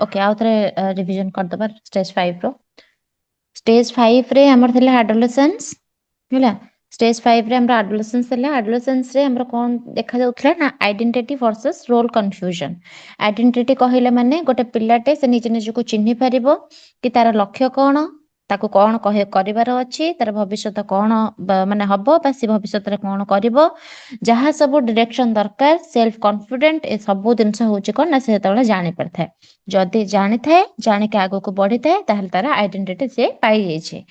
Okay आउ थरे revision कर दबा स्टेज 5 रो स्टेज 5 रे हमर थिला एडोलेसेंस हैला स्टेज 5 रे हमरा एडोलेसेंस थिला एडोलेसेंस रे हमरा कोन देखा जाउथला ना identity versus role confusion identity कहिले माने गोटे पिलाटे से निजे निजे को चिन्हि परिबो कि तार लक्ष्य कोन ताको कोन कहे करिवार अछि तार भविष्यत कोन माने हबो बा से भविष्यत रे कोन करिवो जहाँ सब डायरेक्शन दरकार सेल्फ कॉन्फिडेंट ए सब जिनस होची कोन ना से तळे जानि परथाय जदि जानि थाए जानि के आगो को बढ़ी थाए ताहले तार आइडेंटिटी से पाई जाय छै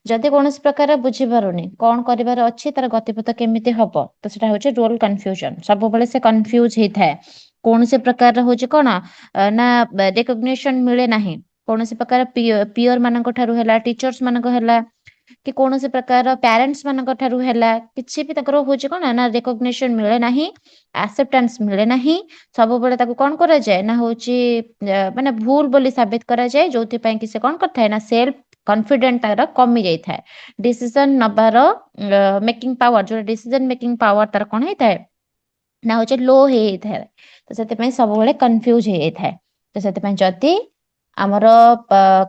जदि कोनोस प्रकार बुझी पारुनी कोन करिवार अछि तार गतिपथ केमिति हबो तो सेटा होची रोल कंफ्यूजन सब बेले से कंफ्यूज हे थाए कोनोस प्रकार होची कोन ना रिकॉग्निशन मिले नाही कोनोस प्रकार पियर मानक ठारू हैला टीचर्स मानक हैला कि कोनोस प्रकार पेरेंट्स मानक ठारू हैला किछि भी तकर होची कोन ना रिकॉग्निशन मिले नाही एक्सेप्टेंस मिले नाही सब बेले ताको कोन करा जाय ना होची माने भूल बोली साबित करा जाय जोथि पय कि से कोन करथाय ना सेल्फ कॉन्फिडेंट तार कमी जाय थाए डिसीजन नबार मेकिंग पावर जो डिसीजन मेकिंग पावर तार कोन हे थाए ना होची लो हे थाए तो सेते पय सब बेले कंफ्यूज हे थाए तो सेते पय जति ଆମର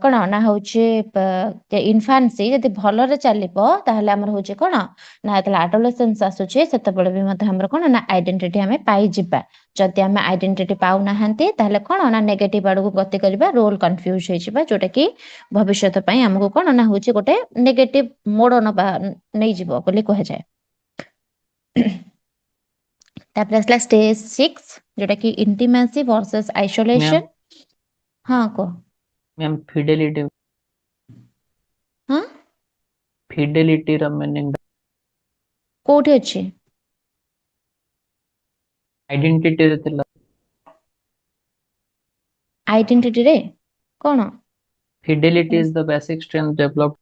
କଣ ନା ହଉଛି ଇନଫାନ୍ସି ଯଦି ଭଲରେ ଚାଲିବ ତାହେଲେ ଆମର ହଉଛି କଣ ନା ଯେତେବେଳେ ଆଡୋଲେସେନ୍ସ ଆସୁଛି ସେତେବେଳେ ବି ମଧ୍ୟ ଆମର କଣ ନା ଆଇଡେଣ୍ଟିଟି ଆମେ ପାଇଯିବା ଯଦି ଆମେ ଆଇଡେଣ୍ଟିଟି ପାଉନାହାନ୍ତି ତାହେଲେ କଣ ନା ନେଗେଟିଭ ଆଡକୁ ଗତି କରିବା ରୋଲ କନଫ୍ୟୁଜ ହେଇଯିବା ଯୋଉଟା କି ଭବିଷ୍ୟତ ପାଇଁ ଆମକୁ କଣ ନା ହଉଛି ଗୋଟେ ନେଗେଟିଭ ମୋଡ ନବା ନେଇଯିବ ବୋଲି କୁହାଯାଏ ତାପରେ ଆସିଲା ସ୍ଟେଜ 6 ଯୋଉଟା କି ଇଣ୍ଟିମାସି ଭର୍ସେସ ଆଇସୋଲେସନ ହଁ କୁହ मैम फिडेलिटी ହଁ फिडेलिटी ର meaning କୋଉଠି ଅଛି आइडेंटिटी ରେ ଥିଲା ଆଇଡେଣ୍ଟିଟି ରେ କଣ fidelity is the basic strength developed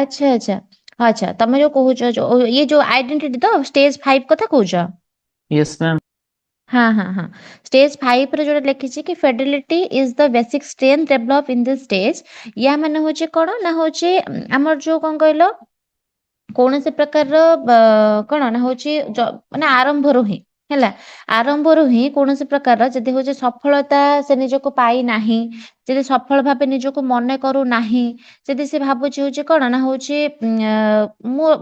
ଆଚ୍ଛା ଆଚ୍ଛା ଆଚ୍ଛା ତମେ ଯୋଉ କହୁଛ ଇଏ ଯୋଉ ଆଇଡେଣ୍ଟିଟି ତ ସ୍ଟେଜ 5 କଥା କହୁଛ yes ma'am हाँ हाँ हाँ स्टेज 5 रे जोटा लिखिछि कि Fidelity is the basic strength develop in this stage या माने होचे कोन ना होचे हमर जो कोन कहलो କୌଣସି ପ୍ରକାରର କଣ ନା ହଉଛି ମାନେ ଆରମ୍ଭରୁ ହିଁ ହେଲା ଆରମ୍ଭରୁ ହିଁ କୌଣସି ପ୍ରକାରର ଯଦି ହଉଛି ସଫଳତା ସେ ନିଜକୁ ପାଇନାହିଁ ଯଦି ସଫଳ ଭାବେ ନିଜକୁ ମନେ କରୁନାହିଁ ଯଦି ସେ ଭାବୁଛି ହଉଛି କଣ ନା ହଉଛି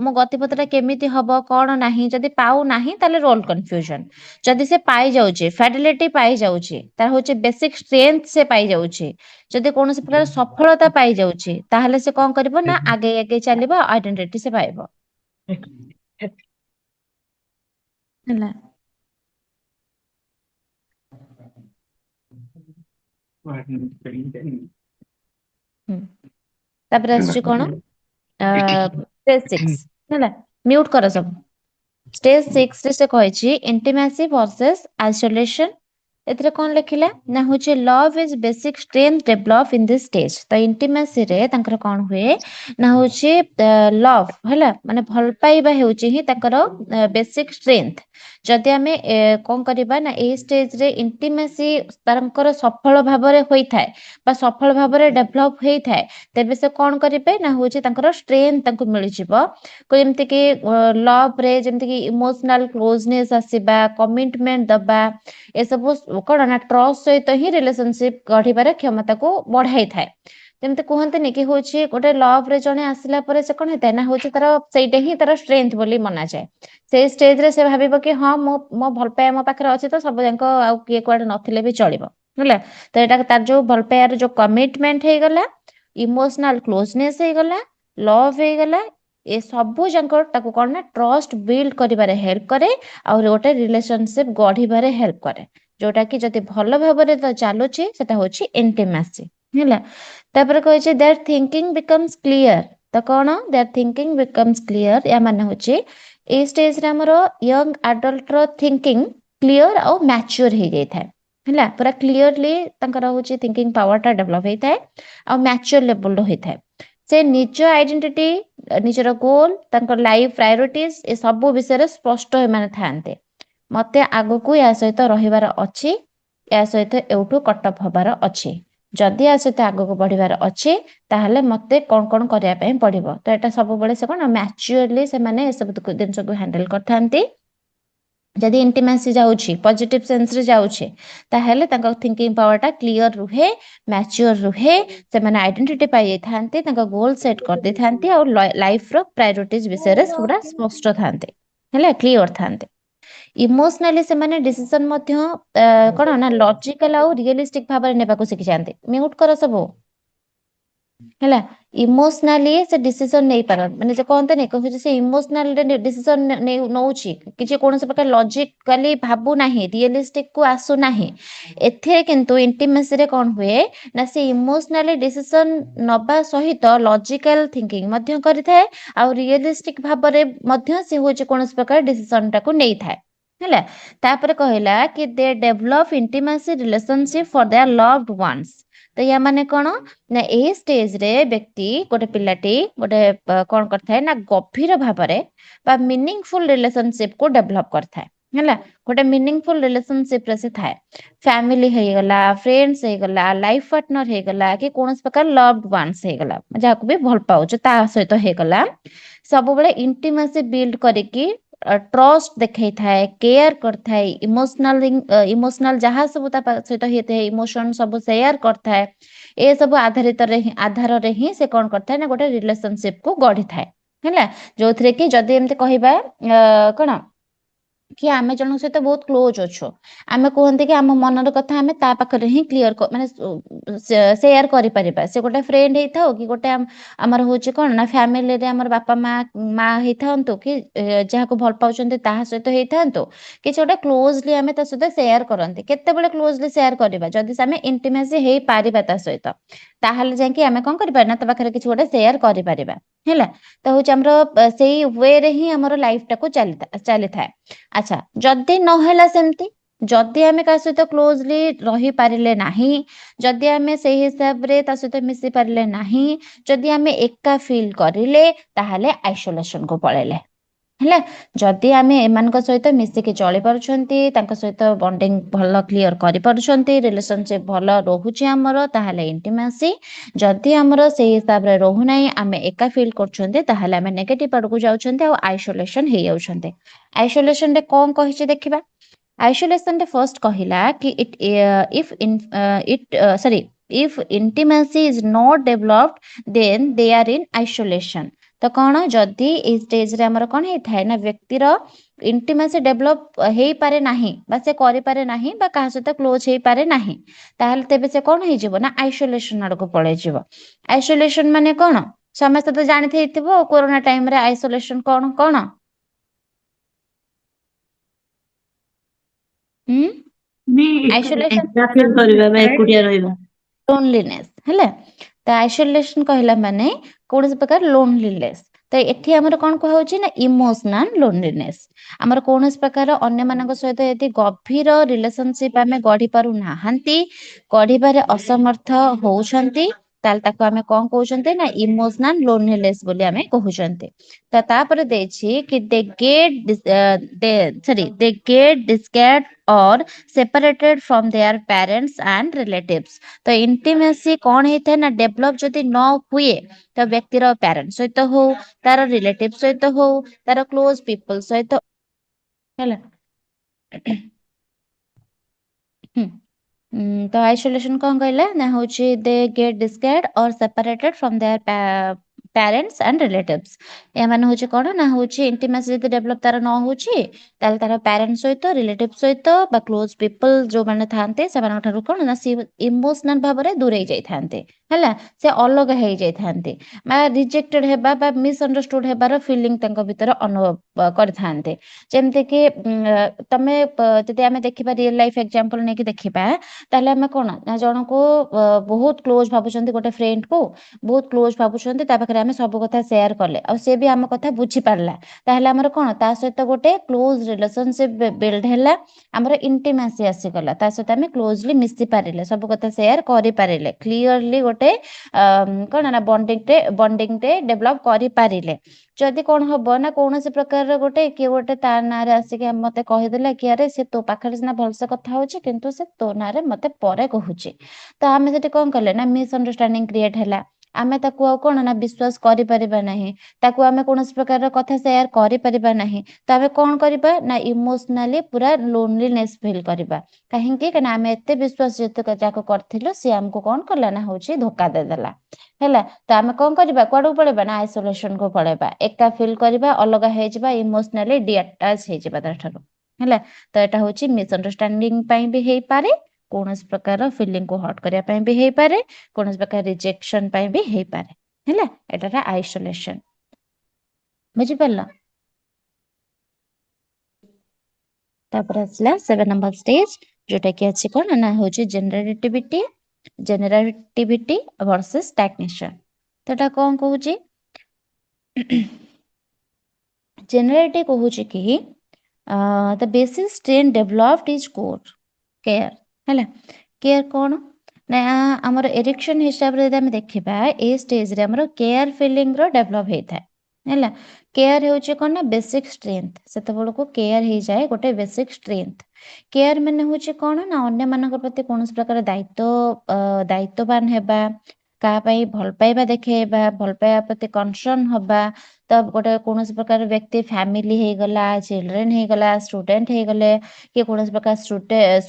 ମୋ ଗତିପଥଟା କେମିତି ହବ କଣ ନାହିଁ ଯଦି ପାଉନାହିଁ ତାହେଲେ ରୋଲ କନଫ୍ୟୁଜନ ଯଦି ସେ ପାଇଯାଉଛି ଫ୍ୟାଡିଲିଟି ପାଇଯାଉଛି ତାର ହଉଛି ବେସିକ ଷ୍ଟ୍ରେନ୍ଥ ସେ ପାଇଯାଉଛି ଯଦି କୌଣସି ପ୍ରକାର ସଫଳତା ପାଇଯାଉଛି ତାହେଲେ ସେ କଣ କରିବ ନା ଆଗେଇ ଆଗେଇ ଚାଲିବ ଆଇଡେଣ୍ଟିଟି ସେ ପାଇବ ହେଲା ତାପରେ ଆସୁଛି କଣ ସ୍ଟେଜ 6 ହେଲା ମ୍ୟୁଟ କର ସବୁ ସ୍ଟେଜ 6 ରେ ସେ କହିଛି ଇଣ୍ଟିମାସି ଭର୍ସେସ ଆଇସୋଲେସନ ଏଥିରେ କଣ ଲେଖିଲା ନା ହଉଛି love is basic strength develop in this stage ତ ଇଣ୍ଟିମାସି ରେ ତାଙ୍କର କଣ ହୁଏ ନା ହଉଛି ଲଭ୍ ହେଲା ମାନେ ଭଲ ପାଇବା ହେଉଛି ହିଁ ତାଙ୍କର ବେସିକ ଷ୍ଟ୍ରେନ୍ଥ ଯଦି ଆମେ କଣ କରିବା ନା ଏଇ ଷ୍ଟେଜରେ ଇଣ୍ଟିମାସି ତାଙ୍କର ସଫଳ ଭାବରେ ହୋଇଥାଏ ବା ସଫଳ ଭାବରେ ଡେଭଲପ ହେଇଥାଏ ତେବେ ସେ କଣ କରିବେ ନା ହଉଛି ତାଙ୍କର ଷ୍ଟ୍ରେନ୍ଥ ତାଙ୍କୁ ମିଳିଯିବ ଯେମିତି କି ଲଭ୍ ରେ ଯେମିତି କି ଇମୋସନାଲ କ୍ଲୋଜନେସ ଆସିବା କମିଟମେଣ୍ଟ ଦବା ଏସବୁ କଣ ନା ଟ୍ରଷ୍ଟ ସହିତ ହିଁ ରିଲେସନସିପ ଗଢିବାର କ୍ଷମତାକୁ ବଢାଇଥାଏ ଯେମିତି କୁହନ୍ତିନି କି ହଉଛି ଗୋଟେ ଲଭ୍ ରେ ଜଣେ ଆସିଲା ପରେ ସେ କଣ ହେଇଥାଏ ନା ହଉଛି ତାର ସେଇଟା ହିଁ ତାର ଷ୍ଟ୍ରେନ୍ଥ ବୋଲି ମନାଯାଏ ସେଇ ଷ୍ଟେଜ ରେ ସେ ଭାବିବ କି ହଁ ମୋ ଭଲ ପାଇବା ମୋ ପାଖରେ ଅଛି ତ ସବୁ ଯାକ ଆଉ କିଏ କୁଆଡେ ନଥିଲେ ବି ଚଳିବ ହେଲା ତ ଏଇଟା ତାର ଯୋଉ ଭଲ ପାଇବାର ଯୋଉ କମିଟମେଣ୍ଟ ହେଇଗଲା ଇମୋସନାଲ କ୍ଲୋଜନେସ ହେଇଗଲା ଲଭ୍ ହେଇଗଲା ଏ ସବୁ ଯାକ ତାକୁ କଣ ନା ଟ୍ରଷ୍ଟ ବିଲ୍ଡ କରିବାରେ ହେଲ୍ପ କରେ ଆଉ ଗୋଟେ ରିଲେସନସିପ ଗଢିବାରେ ହେଲ୍ପ କରେ ଯୋଉଟା କି ଯଦି ଭଲ ଭାବରେ ଚାଲୁଛି ସେଟା ହଉଛି ଇଣ୍ଟିମାସି ହେଲା ତାପରେ କହିଛି ଦେୟାର ଥିଙ୍କିଙ୍ଗ ବିକମ୍ସ କ୍ଲିୟର ତ କଣ ଦେୟାର ଥିଙ୍କିଙ୍ଗ ବିକମ୍ସ କ୍ଲିୟର ୟା ମାନେ ହଉଛି ଏଇ ଷ୍ଟେଜରେ ଆମର ୟଙ୍ଗ ଆଡଲ୍ଟର ଥିଙ୍କିଙ୍ଗ କ୍ଲିୟର ଆଉ ମ୍ୟାଚୁର ହେଇଯାଇଥାଏ ହେଲା ପୁରା କ୍ଲିୟରଲି ତାଙ୍କର ହଉଛି ଥିଙ୍କିଙ୍ଗ ପାୱାର ଟା ଡେଭଲପ ହେଇଥାଏ ଆଉ ମ୍ୟାଚୁର ଲେବୁଲର ହେଇଥାଏ ସେ ନିଜ ଆଇଡେଣ୍ଟିଟି ନିଜର ଗୋଲ ତାଙ୍କର ଲାଇଫ ପ୍ରାୟୋରିଟିଜ ଏ ସବୁ ବିଷୟରେ ସ୍ପଷ୍ଟ ଏମାନେ ଥାଆନ୍ତି ମତେ ଆଗକୁ ୟା ସହିତ ରହିବାର ଅଛି ୟା ସହିତ ଏଉଠୁ କଟଅଫ ହବାର ଅଛି ଯଦି ଆ ସହିତ ଆଗକୁ ବଢିବାର ଅଛି ତାହେଲେ ମତେ କଣ କଣ କରିବା ପାଇଁ ପଡିବ ତ ଏଟା ସବୁବେଳେ ସେ କଣ ମ୍ୟାଚୁଅରଲି ସେମାନେ ଏସବୁ ଜିନିଷକୁ ହ୍ୟାଣ୍ଡେଲ କରିଥାନ୍ତି जदि इंटिमेसी जाउछि पॉजिटिव सेंस रे जाउछि ताहेले तांका थिंकिंग पावर टा क्लियर रुहे मैच्योर रुहे से माने आइडेंटिटी पाई जाय थांते तांका गोल सेट कर दे थांते और लाइफ रो प्रायोरिटीज विषय रे पूरा स्पष्ट थांते हैला क्लियर थांते इमोशनली से माने डिसीजन मध्य कोन ना लॉजिकल और रियलिस्टिक भाबरे नेबा को सिखि जानते म्यूट करो सब ହେଲା ଇମୋସନାଲି ସେ ଡିସିସନ ନେଇ ପାରନ୍ତି ମାନେ ଯେ କହନ୍ତି ନାଇଁ କହୁଛି ସେ ଇମୋସନାଲ ଡିସିସନ ନଉଛି କିଛି କୌଣସି ପ୍ରକାର ଲଜିକାଲି ଭାବୁ ନାହିଁ ରିଏଲିଷ୍ଟିକ କୁ ଆସୁ ନାହିଁ ଏଥିରେ କିନ୍ତୁ ଇଣ୍ଟିମେସିରେ କଣ ହୁଏ ନା ସେ ଇମୋସନାଲି ଡିସିସନ ନବା ସହିତ ଲଜିକାଲ ଥିଙ୍କିଂ ମଧ୍ୟ କରିଥାଏ ଆଉ ରିଏଲିଷ୍ଟିକ ଭାବରେ ମଧ୍ୟ ସେ ହଉଛି କୌଣସି ପ୍ରକାର ଡିସିସନ ଟାକୁ ନେଇଥାଏ ହେଲା ତାପରେ କହିଲା କି they develop intimacy relationship for their loved ones ତ ୟା ମାନେ କଣ ନା ଏହି ଷ୍ଟେଜ ରେ ବ୍ୟକ୍ତି ଗୋଟେ ପିଲାଟି ଗୋଟେ କଣ କରିଥାଏ ନା ଗଭୀର ଭାବରେ ବା ମିନିଂଫୁଲ ରିଲେସନସିପ କୁ ଡେଭଲପ କରିଥାଏ ହେଲା ଗୋଟେ ମିନିଂଫୁଲ ରିଲେସନସିପ ରେ ସେ ଥାଏ ଫ୍ୟାମିଲି ହେଇଗଲା ଫ୍ରେଣ୍ଡସ ହେଇଗଲା ଲାଇଫ ପାର୍ଟନର ହେଇଗଲା କି କୌଣସି ପ୍ରକାର ଲଭଡ ୱାନ୍ସ ହେଇଗଲା ଯାହାକୁ ବି ଭଲ ପାଉଛୁ ତା ସହିତ ହେଇଗଲା ସବୁବେଳେ ଇଣ୍ଟିମେସି ବିଲ୍ଡ କରିକି ट्रस्ट देखई थाए केयर करथाए इमोशनल जहाँ सब ता सहित हेते इमोशन सब शेयर करथाए ए सब आधार रे ही से कौन करथाए ना गोटे रिलेशनशिप को गढ़ी थाए हैला जोथरे कि जदि एमते कहिबा कोन कि आमे जन सहित बहुत क्लोज अच्छो आमे कहते कि आम मनर कथा आमे ता पाखरे ही क्लियर माने शेयर करि परिबा से गोटे फ्रेंड हेई थाओ कि गोटे हमर होची कोन ना फैमिली रे हमर बापा माँ हेई थांतो कि जाहाको भल पाउचंते ताहा सहित हेई थांतो कि गोटे क्लोजली आमे ता सहित शेयर करंती केते बेले क्लोजली शेयर करबा जदि आमे इंटिमेसी हेई पारिबा ता सहित ताहाले जांकि आमे कोन करिबा ना ता पाखरे किछ गोटे शेयर करि परिबा हैला तो होची हमर सेई वे रे ही हमर लाइफ टाको चली थाए अच्छा जदि नहेला सेमती जदि आमे का सहित क्लोजली रही पारिले नाही जदि आमे सेही हिसाब रे ता सहित मिसी पारिले नाही जदि आमे एका फील करिले ताहाले आइसोलेशन को पळेले ହେଲା जदि आमे एमानक सहित मिसिके चली पारुछंती तांका सहित बॉन्डिंग भल क्लियर करि पारुछंती रिलेशनशिप भल रहुची हमर ताहाले इंटिमेसी जदि हमर सेही हिसाब रे रहु नाही आमे एका फील करछंती ताहाले आमे नेगेटिव आडकु जाउछंती आ आइसोलेशन हेई जाउछंती आइसोलेशन रे कोन कहिछि देखिबा आइसोलेशन रे फर्स्ट कहिला कि if intimacy is not developed then they are in isolation तो कौन जदि ए स्टेज रे हमर कोन हेई थाए ना व्यक्तिर इंटिमेसी डेवलप हेई पारे नाही बा से करि पारे नाही बा का सहित क्लोज हेई पारे नाही ताहले तेबे से कोन हेई जिवो ना आइसोलेशन आडको पळे जिवो आइसोलेशन माने कोन समस्त तो जानिथे हेतिबो कोरोना टाइम रे आइसोलेशन कोन कोन आइसोलेशन लोनलीनेस हैला तो आइसोलेशन कहला माने कौन प्रकार लोनलीनेस तो एठी हमर कोन कहउची ना इमोशनल लोनलीनेस हमर कौन प्रकार अन्य मानक सहित यदि गभीर रिलेशनशिप आमे गढ़ी पारु नाहंती गढ़ीबारे असमर्थ होउछंती ताल ताको आमे कोन कहउछंती ना इमोशनल लोनलीनेस बोली आमे कहउछंती तो तापर देछि कि दे गेट डिस्कैर्ड और separated from their parents and relatives तो इंटिमेसी कौन होता है ना डेवलप जदि न हुए तो व्यक्तिर पेरेंट्स सहित हो तार रिलेटिव सहित हो तार क्लोज पीपल सहित हैला तो आइसोलेशन कौन कहला ना होची दे गेट डिस्कैर्ड और separated from their parents and relatives या माने होची कोन ना होची इंटिमेसी जदि डेवलप तार न होची ताल तार पेरेंट्स सहित रिलेटिव सहित बा क्लोज पीपल जो माने थांते से मानक ठारू कोन ना सी इमोशनल भाबरे दूरे जाई थांते हैला से अलग हेई जाई थांते बा रिजेक्टेड हेबा बा मिसअंडरस्टूड हेबार फीलिंग तांको भीतर अनुभव कर थांते जेमते कि तमे जदि आमे देखिबा रियल लाइफ एग्जांपल नै कि देखिबा ताले आमे कोन ना जण को बहुत क्लोज भाबुचंती गोटे फ्रेंड को बहुत क्लोज भाबुचंती ता पाखरे आमे सब कथा शेयर करले आ से भी आम कथा बुझी पारला ताहले हमर कोन ता सहित गोटे क्लोज रिलेशनशिप बिल्ड हैला हमर इंटिमेसी आसी गला ता सहित आमे क्लोजली मिसी पारिले सब कथा शेयर करि पारिले क्लियरली गोटे कोन ना बॉन्डिंग टे डेवलप करि पारिले जदि कौन हम ना कौन से प्रकार गोटे किए गोटे तार ना रे आसिक मत कहीदेला कि अरे से तो पाखे सीना भलसे कथा होची किंतु से तो ना रे मते परे कहूची तो आमे सेठी कौन कले ना मिसअंडरस्टैंडिंग क्रिएट हैला ଆମେ ତାକୁ ଆଉ କଣ ନା ବିଶ୍ୱାସ କରିପାରିବା ନାହିଁ, ତାକୁ ଆମେ କୌଣସି ପ୍ରକାର କଥା ସେୟାର କରିପାରିବା ନାହିଁ। ତ ଆମେ କଣ କରିବା ନା ଇମୋସନାଲି ପୁରା ଲୋନଲିନେସ୍ ଫିଲ୍ କରିବା। କାହିଁକି କାହିଁକିନା ଆମେ ଏତେ ବିଶ୍ୱାସ ଯେତେ ଯାକ କରିଥିଲୁ ସିଏ ଆମକୁ କଣ କଲା ନା ହଉଛି ଧୋକା ଦେଇଦେଲା। ହେଲା, ତ ଆମେ କଣ କରିବା, କୁଆଡକୁ ପଳେଇବା ନା ଆଇସୋଲେସନକୁ ପଳେଇବା, ଏକା ଫିଲ୍ କରିବା, ଅଲଗା ହେଇଯିବା, ଇମୋସନାଲି ଡିଆଟାଚ୍ ହେଇଯିବା ତାଠାରୁ। ହେଲା, ତ ଏଟା ହଉଛି ମିସଅଣ୍ଡରଷ୍ଟାଣ୍ଡିଂ ପାଇଁ ବି ହେଇପାରେ, କୌଣସି ପ୍ରକାର ଫିଲିଂକୁ ହର୍ଟ କରିବା ପାଇଁ ବି ହେଇପାରେ, କୌଣସି ପ୍ରକାର ରିଜେକ୍ସନ ପାଇଁ ବି ହେଇପାରେ। ହେଲା, ଏଟା ଆଇସୋଲେସନ। ବୁଝିପାରିଲ? ତାପରେ ଆସିଲା 7 ନମ୍ବର ଷ୍ଟେଜ, ଯୋଉଟା କି ଅଛି କଣ ନା ହଉଛି ଜେନେରେଟିଭିଟି ଭର୍ସେସ ଷ୍ଟାଗ୍ନେସନ। ତ ଏଟା କଣ କହୁଛି, ଜେନେରେଟିଭ କହୁଛି କି the basic strain developed is care। ହେଲା, କେୟାର କଣ ନା ଆମର ଏରିକ୍ସନ ହିସାବରେ ଯଦି ଆମେ ଦେଖିବା, ଏ ଷ୍ଟେଜରେ ଆମର କେୟାର ଫିଲିଂର ଡେଭଲପ ହେଇଥାଏ। ହେଲା, କେୟାର ହେଉଛି କଣ ନା ବେସିକ ଷ୍ଟ୍ରେନ୍ଥ, ସେତେବେଳକୁ କେୟାର ହେଇଯାଏ ଗୋଟେ ବେସିକ ଷ୍ଟ୍ରେନ୍ଥ। କେୟାର ମାନେ ହେଉଛି କଣ ନା ଅନ୍ୟମାନଙ୍କ ପ୍ରତି କୌଣସି ପ୍ରକାର ଦାୟିତ୍ୱବାନ ହେବା, କାହା ପାଇଁ ଭଲ ପାଇବା ଦେଖେଇବା, ଭଲ ପାଇବା ପ୍ରତି କନସର୍ନ ହବା। ତ ଗୋଟେ କୌଣସି ପ୍ରକାର ବ୍ୟକ୍ତି ଫ୍ୟାମିଲି ହେଇଗଲା, ଚିଲଡ୍ରେନ ହେଇଗଲା, ଷ୍ଟୁଡେଣ୍ଟ ହେଇଗଲେ, କି କୌଣସି ପ୍ରକାର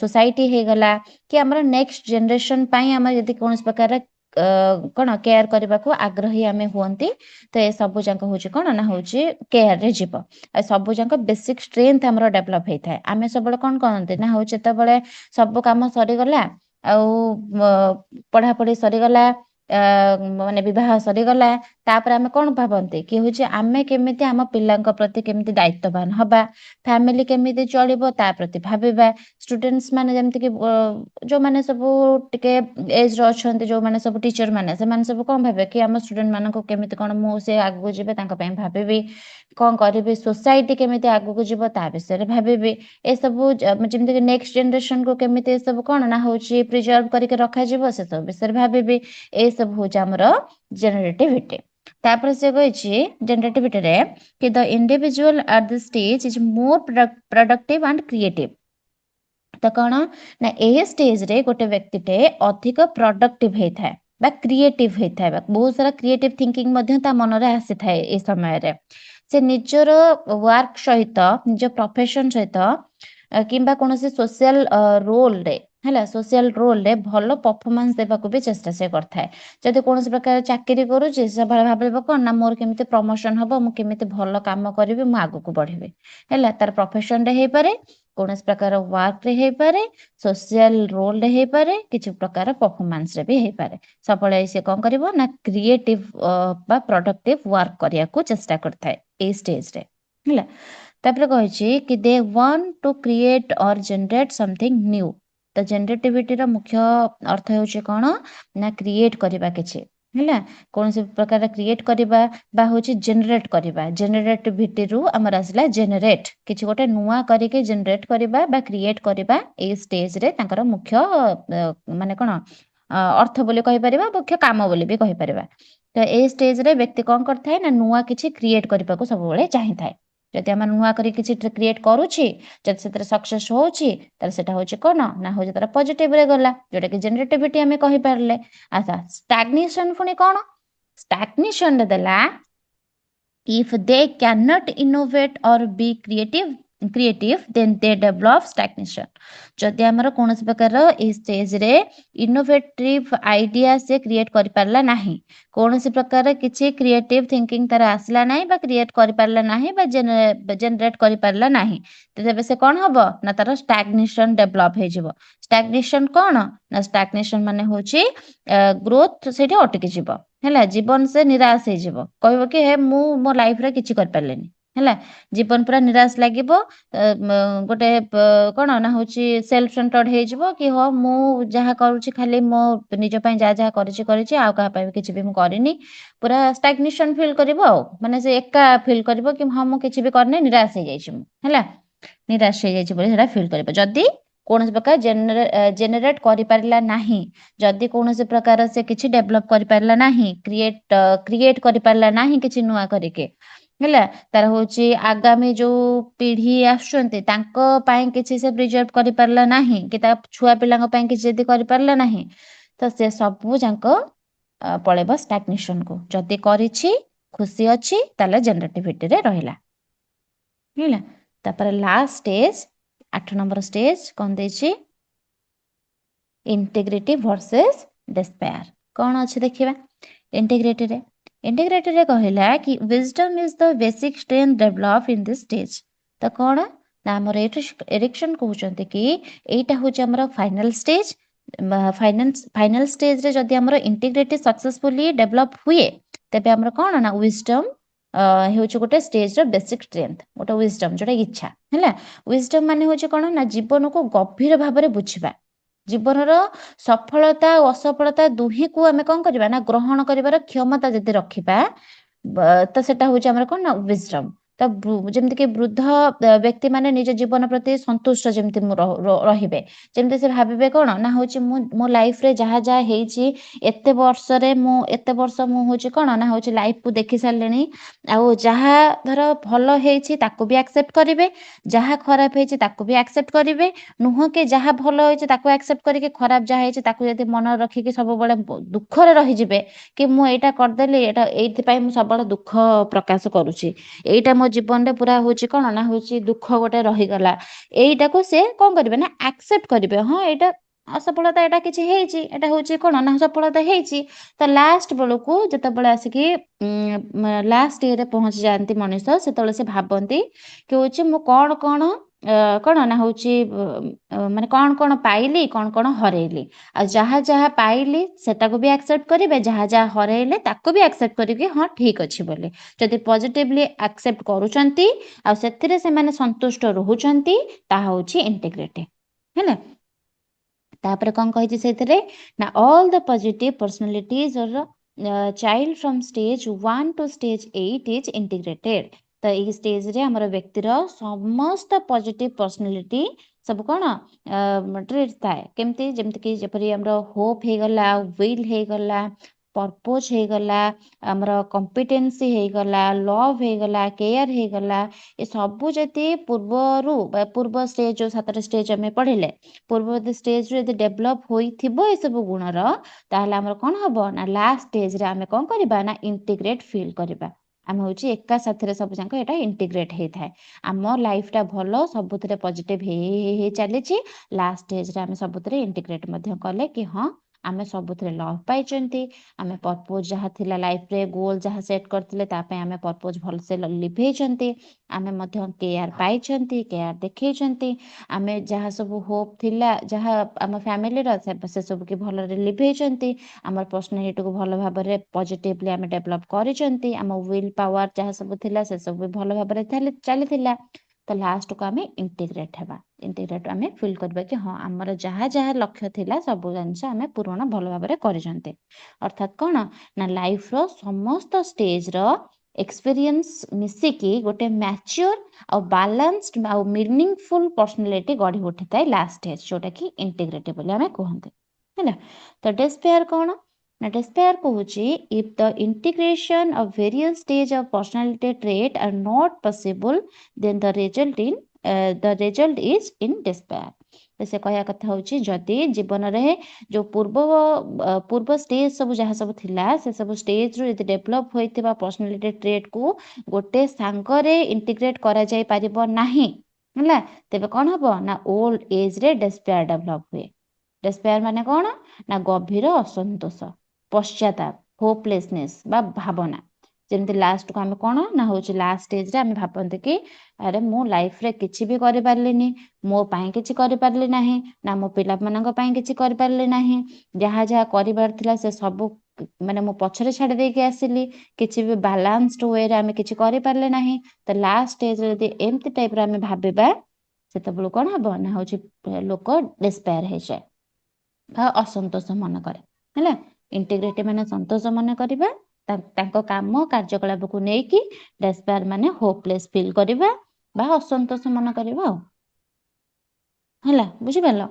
ସୋସାଇଟି ହେଇଗଲା, କି ଆମର ନେକ୍ସଟ ଜେନେରେସନ ପାଇଁ ଆମେ ଯଦି କୌଣସି ପ୍ରକାର କଣ କେୟାର କରିବାକୁ ଆଗ୍ରହୀ ଆମେ ହୁଅନ୍ତି, ତ ଏ ସବୁ ଯାକ ହଉଛି କଣ ନା ହଉଛି କେୟାରରେ ଯିବ। ଆଉ ସବୁ ଯାକ ବେସିକ ଷ୍ଟ୍ରେନ୍ଥ ଆମର ଡେଭଲପ ହେଇଥାଏ। ଆମେ ସବୁବେଳେ କଣ କରନ୍ତି ନା ହଉଛି ଯେତେବେଳେ ସବୁ କାମ ସରିଗଲା, ଆଉ ପଢାପଢି ସରିଗଲା, ମାନେ ବିବାହ ସରିଗଲା, ତାପରେ ଆମେ କଣ ଭାବନ୍ତି କି ହଉଛି ଆମେ କେମିତି ଆମ ପିଲାଙ୍କ ପ୍ରତି କେମିତି ଦାୟିତ୍ୱବାନ ହବା, ଫ୍ୟାମିଲି କେମିତି ଚଳିବ ତା ପ୍ରତି ଭାବିବା। ଷ୍ଟୁଡେଣ୍ଟସ୍ ମାନେ ଯେମିତିକି ଯୋଉମାନେ ସବୁ ଟିକେ ଏଜ୍ର ଅଛନ୍ତି, ଯୋଉମାନେ ସବୁ ଟିଚର ମାନେ, ସେମାନେ ସବୁ କଣ ଭାବେ କି ଆମ ଷ୍ଟୁଡେଣ୍ଟ ମାନଙ୍କୁ କେମିତି କଣ ମୁଁ ସେ ଆଗକୁ ଯିବେ ତାଙ୍କ ପାଇଁ ଭାବିବି, କଣ କରିବି, ସୋସାଇଟି କେମିତି ଆଗକୁ ଯିବ ତା ବିଷୟରେ ଭାବିବି। ଏସବୁ ଯେମିତିକି ନେକ୍ସଟ ଜେନେରେସନକୁ କେମିତି ଏସବୁ କଣ ନା ହଉଛି ପ୍ରିଜର୍ଭ କରିକି ରଖାଯିବ ସେସବୁ ବିଷୟରେ ଭାବିବି। ଏସବୁ ହଉଛି ଆମର ଜେନେରେଟିଭିଟି। ତାପରେ ସେ କହିଛି ଜେନେରେଟିଭିଟିରେ କି the individual at the stage is more productive and creative. ତ କଣ ନା ଏହି ଷ୍ଟେଜରେ ଗୋଟେ ବ୍ୟକ୍ତିଟେ ଅଧିକ ପ୍ରଡକ୍ଟିଭ ହେଇଥାଏ ବା କ୍ରିଏଟିଭ ହେଇଥାଏ, ବା ବହୁତ ସାରା କ୍ରିଏଟିଭ ଥିଙ୍କିଂ ମଧ୍ୟ ତା ମନରେ ଆସିଥାଏ। ଏ ସମୟରେ ସେ ନିଜର ୱାର୍କ ସହିତ, ନିଜ ପ୍ରଫେସନ ସହିତ କିମ୍ବା କୌଣସି ସୋସିଆଲ ରୋଲରେ, ହେଲା, ସୋସିଆଲ ରୋଲରେ ଭଲ ପରଫର୍ମାନ୍ସ ଦେବାକୁ ବି ଚେଷ୍ଟା ସେ କରିଥାଏ। ଯଦି କୌଣସି ପ୍ରକାର ଚାକିରି କରୁଛି, ସେଭଳି ଭାବିବ କଣ ନା ମୋର କେମିତି ପ୍ରମୋସନ ହବ, ମୁଁ କେମିତି ଭଲ କାମ କରିବି, ମୁଁ ଆଗକୁ ବଢିବି। ହେଲା, ତାର ପ୍ରଫେସନରେ ହେଇପାରେ, କୌଣସି ପ୍ରକାର ୱାର୍କରେ ହେଇପାରେ, ସୋସିଆଲ ରୋଲରେ ହେଇପାରେ, କିଛି ପ୍ରକାର ପରଫର୍ମାନ୍ସରେ ବି ହେଇପାରେ। ସବୁବେଳେ ସେ କଣ କରିବ ନା କ୍ରିଏଟିଭ ବା ପ୍ରଡକ୍ଟିଭ ୱାର୍କ କରିବାକୁ ଚେଷ୍ଟା କରିଥାଏ ଏଇ ଷ୍ଟେଜରେ। ହେଲା, ତାପରେ କହିଛି କି they want to create or generate something new. ତ ଜେନେରେଟିଭିଟିର ମୁଖ୍ୟ ଅର୍ଥ ହେଉଛି କଣ ନା କ୍ରିଏଟ କରିବା କିଛି। ହେଲା, କୌଣସି ପ୍ରକାର କ୍ରିଏଟ କରିବା ବା ହଉଛି ଜେନେରେଟ କରିବା। ଜେନେରେଟିଭିଟିରୁ ଆମର ଆସିଲା ଜେନେରେଟ, କିଛି ଗୋଟେ ନୂଆ କରିକି ଜେନେରେଟ କରିବା ବା କ୍ରିଏଟ କରିବା ଏଇ ଷ୍ଟେଜରେ ତାଙ୍କର ମୁଖ୍ୟ ମାନେ କଣ ଅର୍ଥ ବୋଲି କହିପାରିବା, ମୁଖ୍ୟ କାମ ବୋଲି ବି କହିପାରିବା। ତ ଏଇ ଷ୍ଟେଜରେ ବ୍ୟକ୍ତି କଣ କରିଥାଏ ନା ନୂଆ କିଛି କ୍ରିଏଟ କରିବାକୁ ସବୁବେଳେ ଚାହିଁଥାଏ। ଯଦି ଆମେ ନୂଆ କରି କିଛି କ୍ରିଏଟ କରୁଛି, ଯଦି ସେଥିରେ ସକ୍ସେସ ହଉଛି, ତାହେଲେ ସେଟା ହଉଛି କଣ ନା ହଉଛି ତାର ପଜିଟିଭରେ ଗଲା, ଯୋଉଟା କି ଜେନେରେଟିଭିଟି ଆମେ କହିପାରିଲେ। ଆଚ୍ଛା, ଷ୍ଟାଗ୍ନେସନ ପୁଣି କଣ? ଷ୍ଟାଗ୍ନେସନରେ ଦେଲା if they cannot innovate or be creative then they develop stagnation। ଯଦି ଆମର କୌଣସି ପ୍ରକାର ଏଇ ଷ୍ଟେଜରେ ଇନୋଭେଟିଭ ଆଇଡିଆ ସେ କ୍ରିଏଟ କରିପାରିଲା ନାହିଁ, କୌଣସି ପ୍ରକାର କିଛି କ୍ରିଏଟିଭ ଥିଙ୍କିଂ ତାର ଆସିଲା ନାହିଁ ବା କ୍ରିଏଟ କରିପାରିଲା ନାହିଁ ବା ଜେନେରେଟ କରିପାରିଲା ନାହିଁ, ତେବେ ସେ କଣ ହବ ନା ତାର ଷ୍ଟାଗ୍ନେସନ ଡେଭଲପ ହେଇଯିବ। ଷ୍ଟାଗ୍ନେସନ କଣ ନା ଷ୍ଟାଗ୍ନେସନ ମାନେ ହଉଛି ଗ୍ରୋଥ ସେଇଠି ଅଟକି ଯିବ। ହେଲା, ଜୀବନ ସେ ନିରାଶ ହେଇଯିବ, କହିବ କି ହେ ମୁଁ ମୋ ଲାଇଫରେ କିଛି କରିପାରିଲିନି। ହେଲା, ଜୀବନ ପୁରା ନିରାଶ ଲାଗିବ, ଗୋଟେ କଣ ନା ହଉଛି ସେଲ୍ଫ ସେଣ୍ଟର୍ଡ ହେଇଯିବ କି ହଁ ମୁଁ ଯାହା କରୁଛି ଖାଲି ମୋ ନିଜ ପାଇଁ ଯାହା ଯାହା କରିଛି ଆଉ କାହା ପାଇଁ କିଛି ବି ମୁଁ କରିନି। ପୁରା ଷ୍ଟାଗ୍ନେସନ ଫିଲ୍ କରିବ, ଆଉ ମାନେ ସେ ଏକା ଫିଲ୍ କରିବ କି ହଁ ମୁଁ କିଛି ବି କରିନି, ନିରାଶ ହେଇଯାଇଛି ମୁଁ। ହେଲା, ନିରାଶ ହେଇଯାଇଛି ବୋଲି ସେଟା ଫିଲ୍ କରିବ। ଯଦି କୌଣସି ପ୍ରକାର ଜେନେରେଟ କରିପାରିଲା ନାହିଁ, ଯଦି କୌଣସି ପ୍ରକାର ସେ କିଛି ଡେଭଲପ କରିପାରିଲା ନାହିଁ, କ୍ରିଏଟ କରିପାରିଲା ନାହିଁ କିଛି ନୂଆ କରିକି, ହେଲା, ତାର ହଉଛି ଆଗାମୀ ଯୋଉ ପିଢି ଆସୁଛନ୍ତି ତାଙ୍କ ପାଇଁ କିଛି ସେ ପ୍ରିଜର୍ଭ କରିପାରିଲା ନାହିଁ, କି ତା ଛୁଆ ପିଲାଙ୍କ ପାଇଁ କିଛି ଯଦି କରିପାରିଲା ନାହିଁ, ତ ସେ ସବୁ ଯାକ पळेब स्टाग्नेशन को जदि करिछि खुशी अछि ताले जनरेटिविटी रे रहिला हैला तापर लास्ट स्टेज 8 नंबर स्टेज कोन देछि इंटीग्रिटी वर्सेस डिस्पेयर कौन अच्छे देखिबा इंटीग्रिटी रे कहला कि wisdom is the basic strength develop in this stage तो कौन ना हमर एरिक्सन कहउचंती कि एटा होच हमर फाइनल स्टेज फाइनल स्टेज रे जदि हमर इंटीग्रिटी सक्सेसफुली डेवलप हुए तबे हमर कौन ना विजडम हेउच गोटे स्टेज रो बेसिक स्ट्रेंथ गोटे विजडम जोटा इच्छा हैला विजडम माने होच कौन ना जीवन को गभीर भाबरे बुझिबा जीवनर सफलता और असफलता दुही को आमे कौन करबा ना ग्रहण करिवार क्षमता जदि रखिबा तो सेटा होउची हमर कोन ना विजडम तो जेमति कि वृद्ध व्यक्ति माने निज जीवन प्रति संतुष्ट जेमति रहिबे जेमति से भाबिबे कोन ना होउची मो लाइफ रे जहा जहा हेची एते वर्ष मु होउची कोन ना होउची लाइफ को देखि सारलेनी आ जहा धर भलो हेची ताको भी एक्सेप्ट करिवे जहा खराब हेची ताको भी एक्सेप्ट करिवे नुह के जहा भलो हेची ताको एक्सेप्ट करिके खराब जहा हेची ताको यदि मन रखिके सब बळे दुख रे रहि जिवे कि मु एटा करदेली एटा एथि पई मु सब बळे दुख प्रकाश करूची एटा मो जीवन रे पूरा होची कोन ना होची दुख गोटे रहि गला एटा को से कोन करिवे ना एक्सेप्ट करिवे हां एटा असफलता एटा किछि हेची एटा होची कोन ना सफलता हेची तो लास्ट बेलू जत बळे आसिकी लास्ट ईयर रे पहुंच जानती मनीष सेतले से भाबंती कि होची मु कोन कोन कौन ना हूँ माने कौन कौन पाइली कौन कौन हरेली आ जहा जहा पाइली सेटा को भी एक्सेप्ट करेंगे जहा जहा हरेले ताको भी एक्सेप्ट करेंगे हाँ ठीक अच्छे बोले जदि पॉजिटिवली एक्सेप्ट करूचंती आ सेथिरे से माने संतुष्ट रहउचंती ता होची इंटीग्रिटी हैला तापर कौन कहिछि सेथिरे ना ऑल द पॉजिटिव पर्सनालिटीज और child from stage 1 to stage 8 is integrated तो ये स्टेज रे हमर व्यक्तिर समस्त पॉजिटिव पर्सनालिटी सब कौन ट्रेट थाए केमती जेमति कि जेपरि हमर होप हे गला विल हे गला पर्पज हे गला हमर कॉम्पिटेंसी हे गला लव हे गला केयर हे गला ए सबु जति पूर्व स्टेज जो 7 स्टेज हमें पढ़िले पूर्व स्टेज रे यदि डेवलप होइथिबो ए सब गुणर ताहले हमर कोन हबो ना लास्ट स्टेज रे हमें कोन करबा ना इंटीग्रेट फील करबा आम हूँ एका साथी सब जाक यहाँ इंटीग्रेट होता है आम लाइफ टा भल सबुथ पॉजिटिव चली लास्ट स्टेज रे आम सबुथ इंटीग्रेट कले कि हाँ आमे सबुथ लव पाई आम पर्पज जहाँ थिला लाइफ रे गोल जहाँ सेट करते आम पर्पज भलसे लिभेइछंती आम केयर पाई केयर देखई आम जहाँ सब होप थिला जहाँ आम फैमिली से सब की भल लिभेइछंती आम पर्सनालिटी को भल भाव में पॉजिटिवली आम डेवलप करिसेंती आम विल पावर जहाँ सब थिला से सब भल भाव में चली तो लास्ट को आम इंटीग्रेट हेबा इंटीग्रेट आम फिल करबा कि हाँ आमर जहाँ जहाँ लक्ष्य थिला सब जिनस आम पूर्ण भल भाव में करिसेंती अर्थात कौन ना लाइफ रो समस्त स्टेज रो एक्सपीरियंस मिसिकी गोटे मैच्योर आ बैलेंस्ड आ मीनिंगफुल पर्सनालिटी गढ़ी उठी थाए लास्ट स्टेज जोटा कि इंटीग्रेटी बोली आम कहते है तो डिस्पेयर कौन ना डिस्पेयर कहूची if the integration of various stage of personality trait are not possible then the result is in despair से कहया कथा होची जदि जीवन रे जो पूर्व स्टेज सब जहाँ सब थिला से सब स्टेज रो यदि डेवलप होइतिबा पर्सनालिटी ट्रेट को गोटे सांगरे इंटीग्रेट करा जाय परिबो नाही हला तेबे कोन हबो ना ओल्ड एज रे डिस्पेयर डेवलप हुए डिस्पेयर माने कोन ना गभीर असंतोष पश्चाताप होपलेसनेस बा भावना जेमती लास्ट को आम कौन ना हूँ लास्ट स्टेज रे आम भावते कि अरे मु लाइफ रे किछि भी करि पारलिनी मो पाई किछि करि पारली नाही ना मो पिला मानक पाई किछि करि पारली नाही जहाँ जहाँ करिबार थिला से सब माने मो पछरे छाड़ी देके आसिली किछि भी बैलेंस्ड वे रे आम किछि करि पारले नाही तो लास्ट स्टेज रे यदि एमती टाइप रे आम भाबिबा सेतबेलु कोन हबो ना हूँ लोक डिस्पेयर हे जाय असंतोष मन करे हैला इंटीग्रेटी माने संतोष मन करिबा तांको काम कार्यकलाप को नेकी डिस्पेयर माने होपलेस फील करिबा बा असंतोष मन करिबा हैला बुझि पालो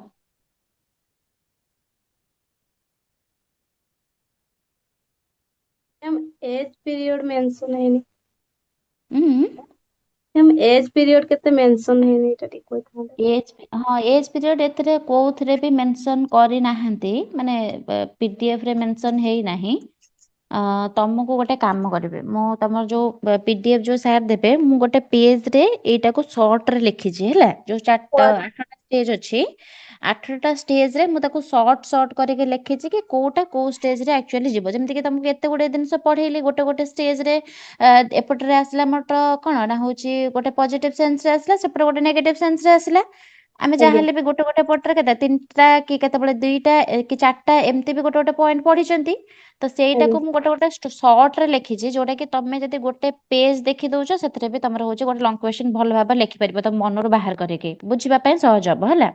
हम एज पीरियड मेंशन है नी हम्म हम एज पीरियड केते मेंशन है नी टटी कोइ था एज हाँ एज पीरियड एतरे कोथरे भी मेंशन करी नाहंती माने पीडीएफ रे मेंशन हेई नाही ତମକୁ ଗୋଟେ କାମ କରିବେ, ମୁଁ ତମର ଯୋଉ PDF ଯୋଉ ସାର୍ ଦେବେ, ମୁଁ ଗୋଟେ ପେଜରେ ଏଇଟାକୁ ସର୍ଟରେ ଲେଖିଛି ହେଲା, ଯୋଉ 8ଟା ଷ୍ଟେଜ ଅଛି, 8ଟା ଷ୍ଟେଜରେ ମୁଁ ତାକୁ ସର୍ଟ କରିକି ଲେଖିଛି କି କୋଉଟା କୋଉ ଷ୍ଟେଜରେ ଆକ୍ଚୁଆଲି ଯିବ। ଯେମିତିକି ତମକୁ ଏତେ ଗୁଡେ ଜିନିଷ ପଢେଇଲି, ଗୋଟେ ଗୋଟେ ଷ୍ଟେଜରେ ଏପଟରେ ଆସିଲା ଆମର କଣ ନା ହଉଛି ଗୋଟେ ପଜିଟିଭ ସେନ୍ସରେ ଆସିଲା, ସେପଟେ ଗୋଟେ ନେଗେଟିଭ ସେନ୍ସରେ ଆସିଲା। ଆମେ ଆଜ୍ଞା ଯାହାହେଲେ ବି ଗୋଟେ ଗୋଟେ ପଟରେ କେତେ 3ଟା କି କେତେବେଳେ 2ଟା କି 4ଟା ଏମିତି ବି ଗୋଟେ ଗୋଟେ ପଏଣ୍ଟ ପଢିଛନ୍ତି। ତ ସେଇଟାକୁ ଆଜ୍ଞା ମୁଁ ଗୋଟେ ସର୍ଟରେ ଲେଖିଛି, ଯୋଉଟା କି ତମେ ଯଦି ଗୋଟେ ପେଜ ଦେଖି ଦଉଛ, ସେଥିରେ ବି ତମର ହଉଛି ଗୋଟେ ଲଙ୍ଗ କ୍ୱେଶ୍ଚନ ଭଲ ଭାବରେ ଲେଖିପାରିବ, ତମ ମନରୁ ବାହାର କରିକି ବୁଝିବା ପାଇଁ ସହଜ ହବ ହେଲା।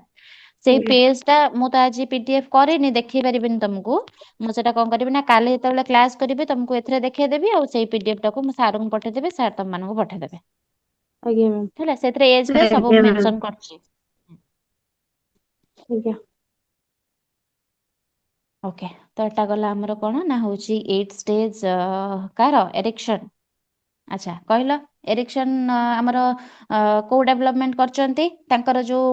ସେଇ ଆଜ୍ଞା ପେଜଟା ମୁଁ ତ ଆଜି PDF କରିନି, ଦେଖେଇ ପାରିବିନି ତମକୁ। ମୁଁ ସେଟା କଣ କରିବି ନା କାଲି ଯେତେବେଳେ କ୍ଲାସ କରିବି ତମକୁ ଏଥିରେ ଦେଖେଇଦେବି, ଆଉ ସେଇ PDF ଟାକୁ ମୁଁ ସାରଙ୍କୁ ପଠେଇଦେବି, ସାର୍ ତମମାନଙ୍କୁ ପଠେଇଦେବେ ଆଜ୍ଞା ମ୍ୟାମ୍ ହେଲା। ସେଥିରେ ଏଜ ଫେଜ ସବୁ ଆଜ୍ଞା ମ୍ୟାମ୍ ମେନସନ କରୁଛି। ଆଜ୍ଞା ଓକେ, ତ ଏଟା ଗଲା ଆମର କଣ ନା ହଉଛି 8 ଷ୍ଟେଜ କାର ଏରିକ୍ସନ। ଆଚ୍ଛା କହିଲ, ଏରିକ୍ସନ ଆମର କୋଉ ଡେଭଲପମେଣ୍ଟ କରିଛନ୍ତି, ତାଙ୍କର ଯୋଉ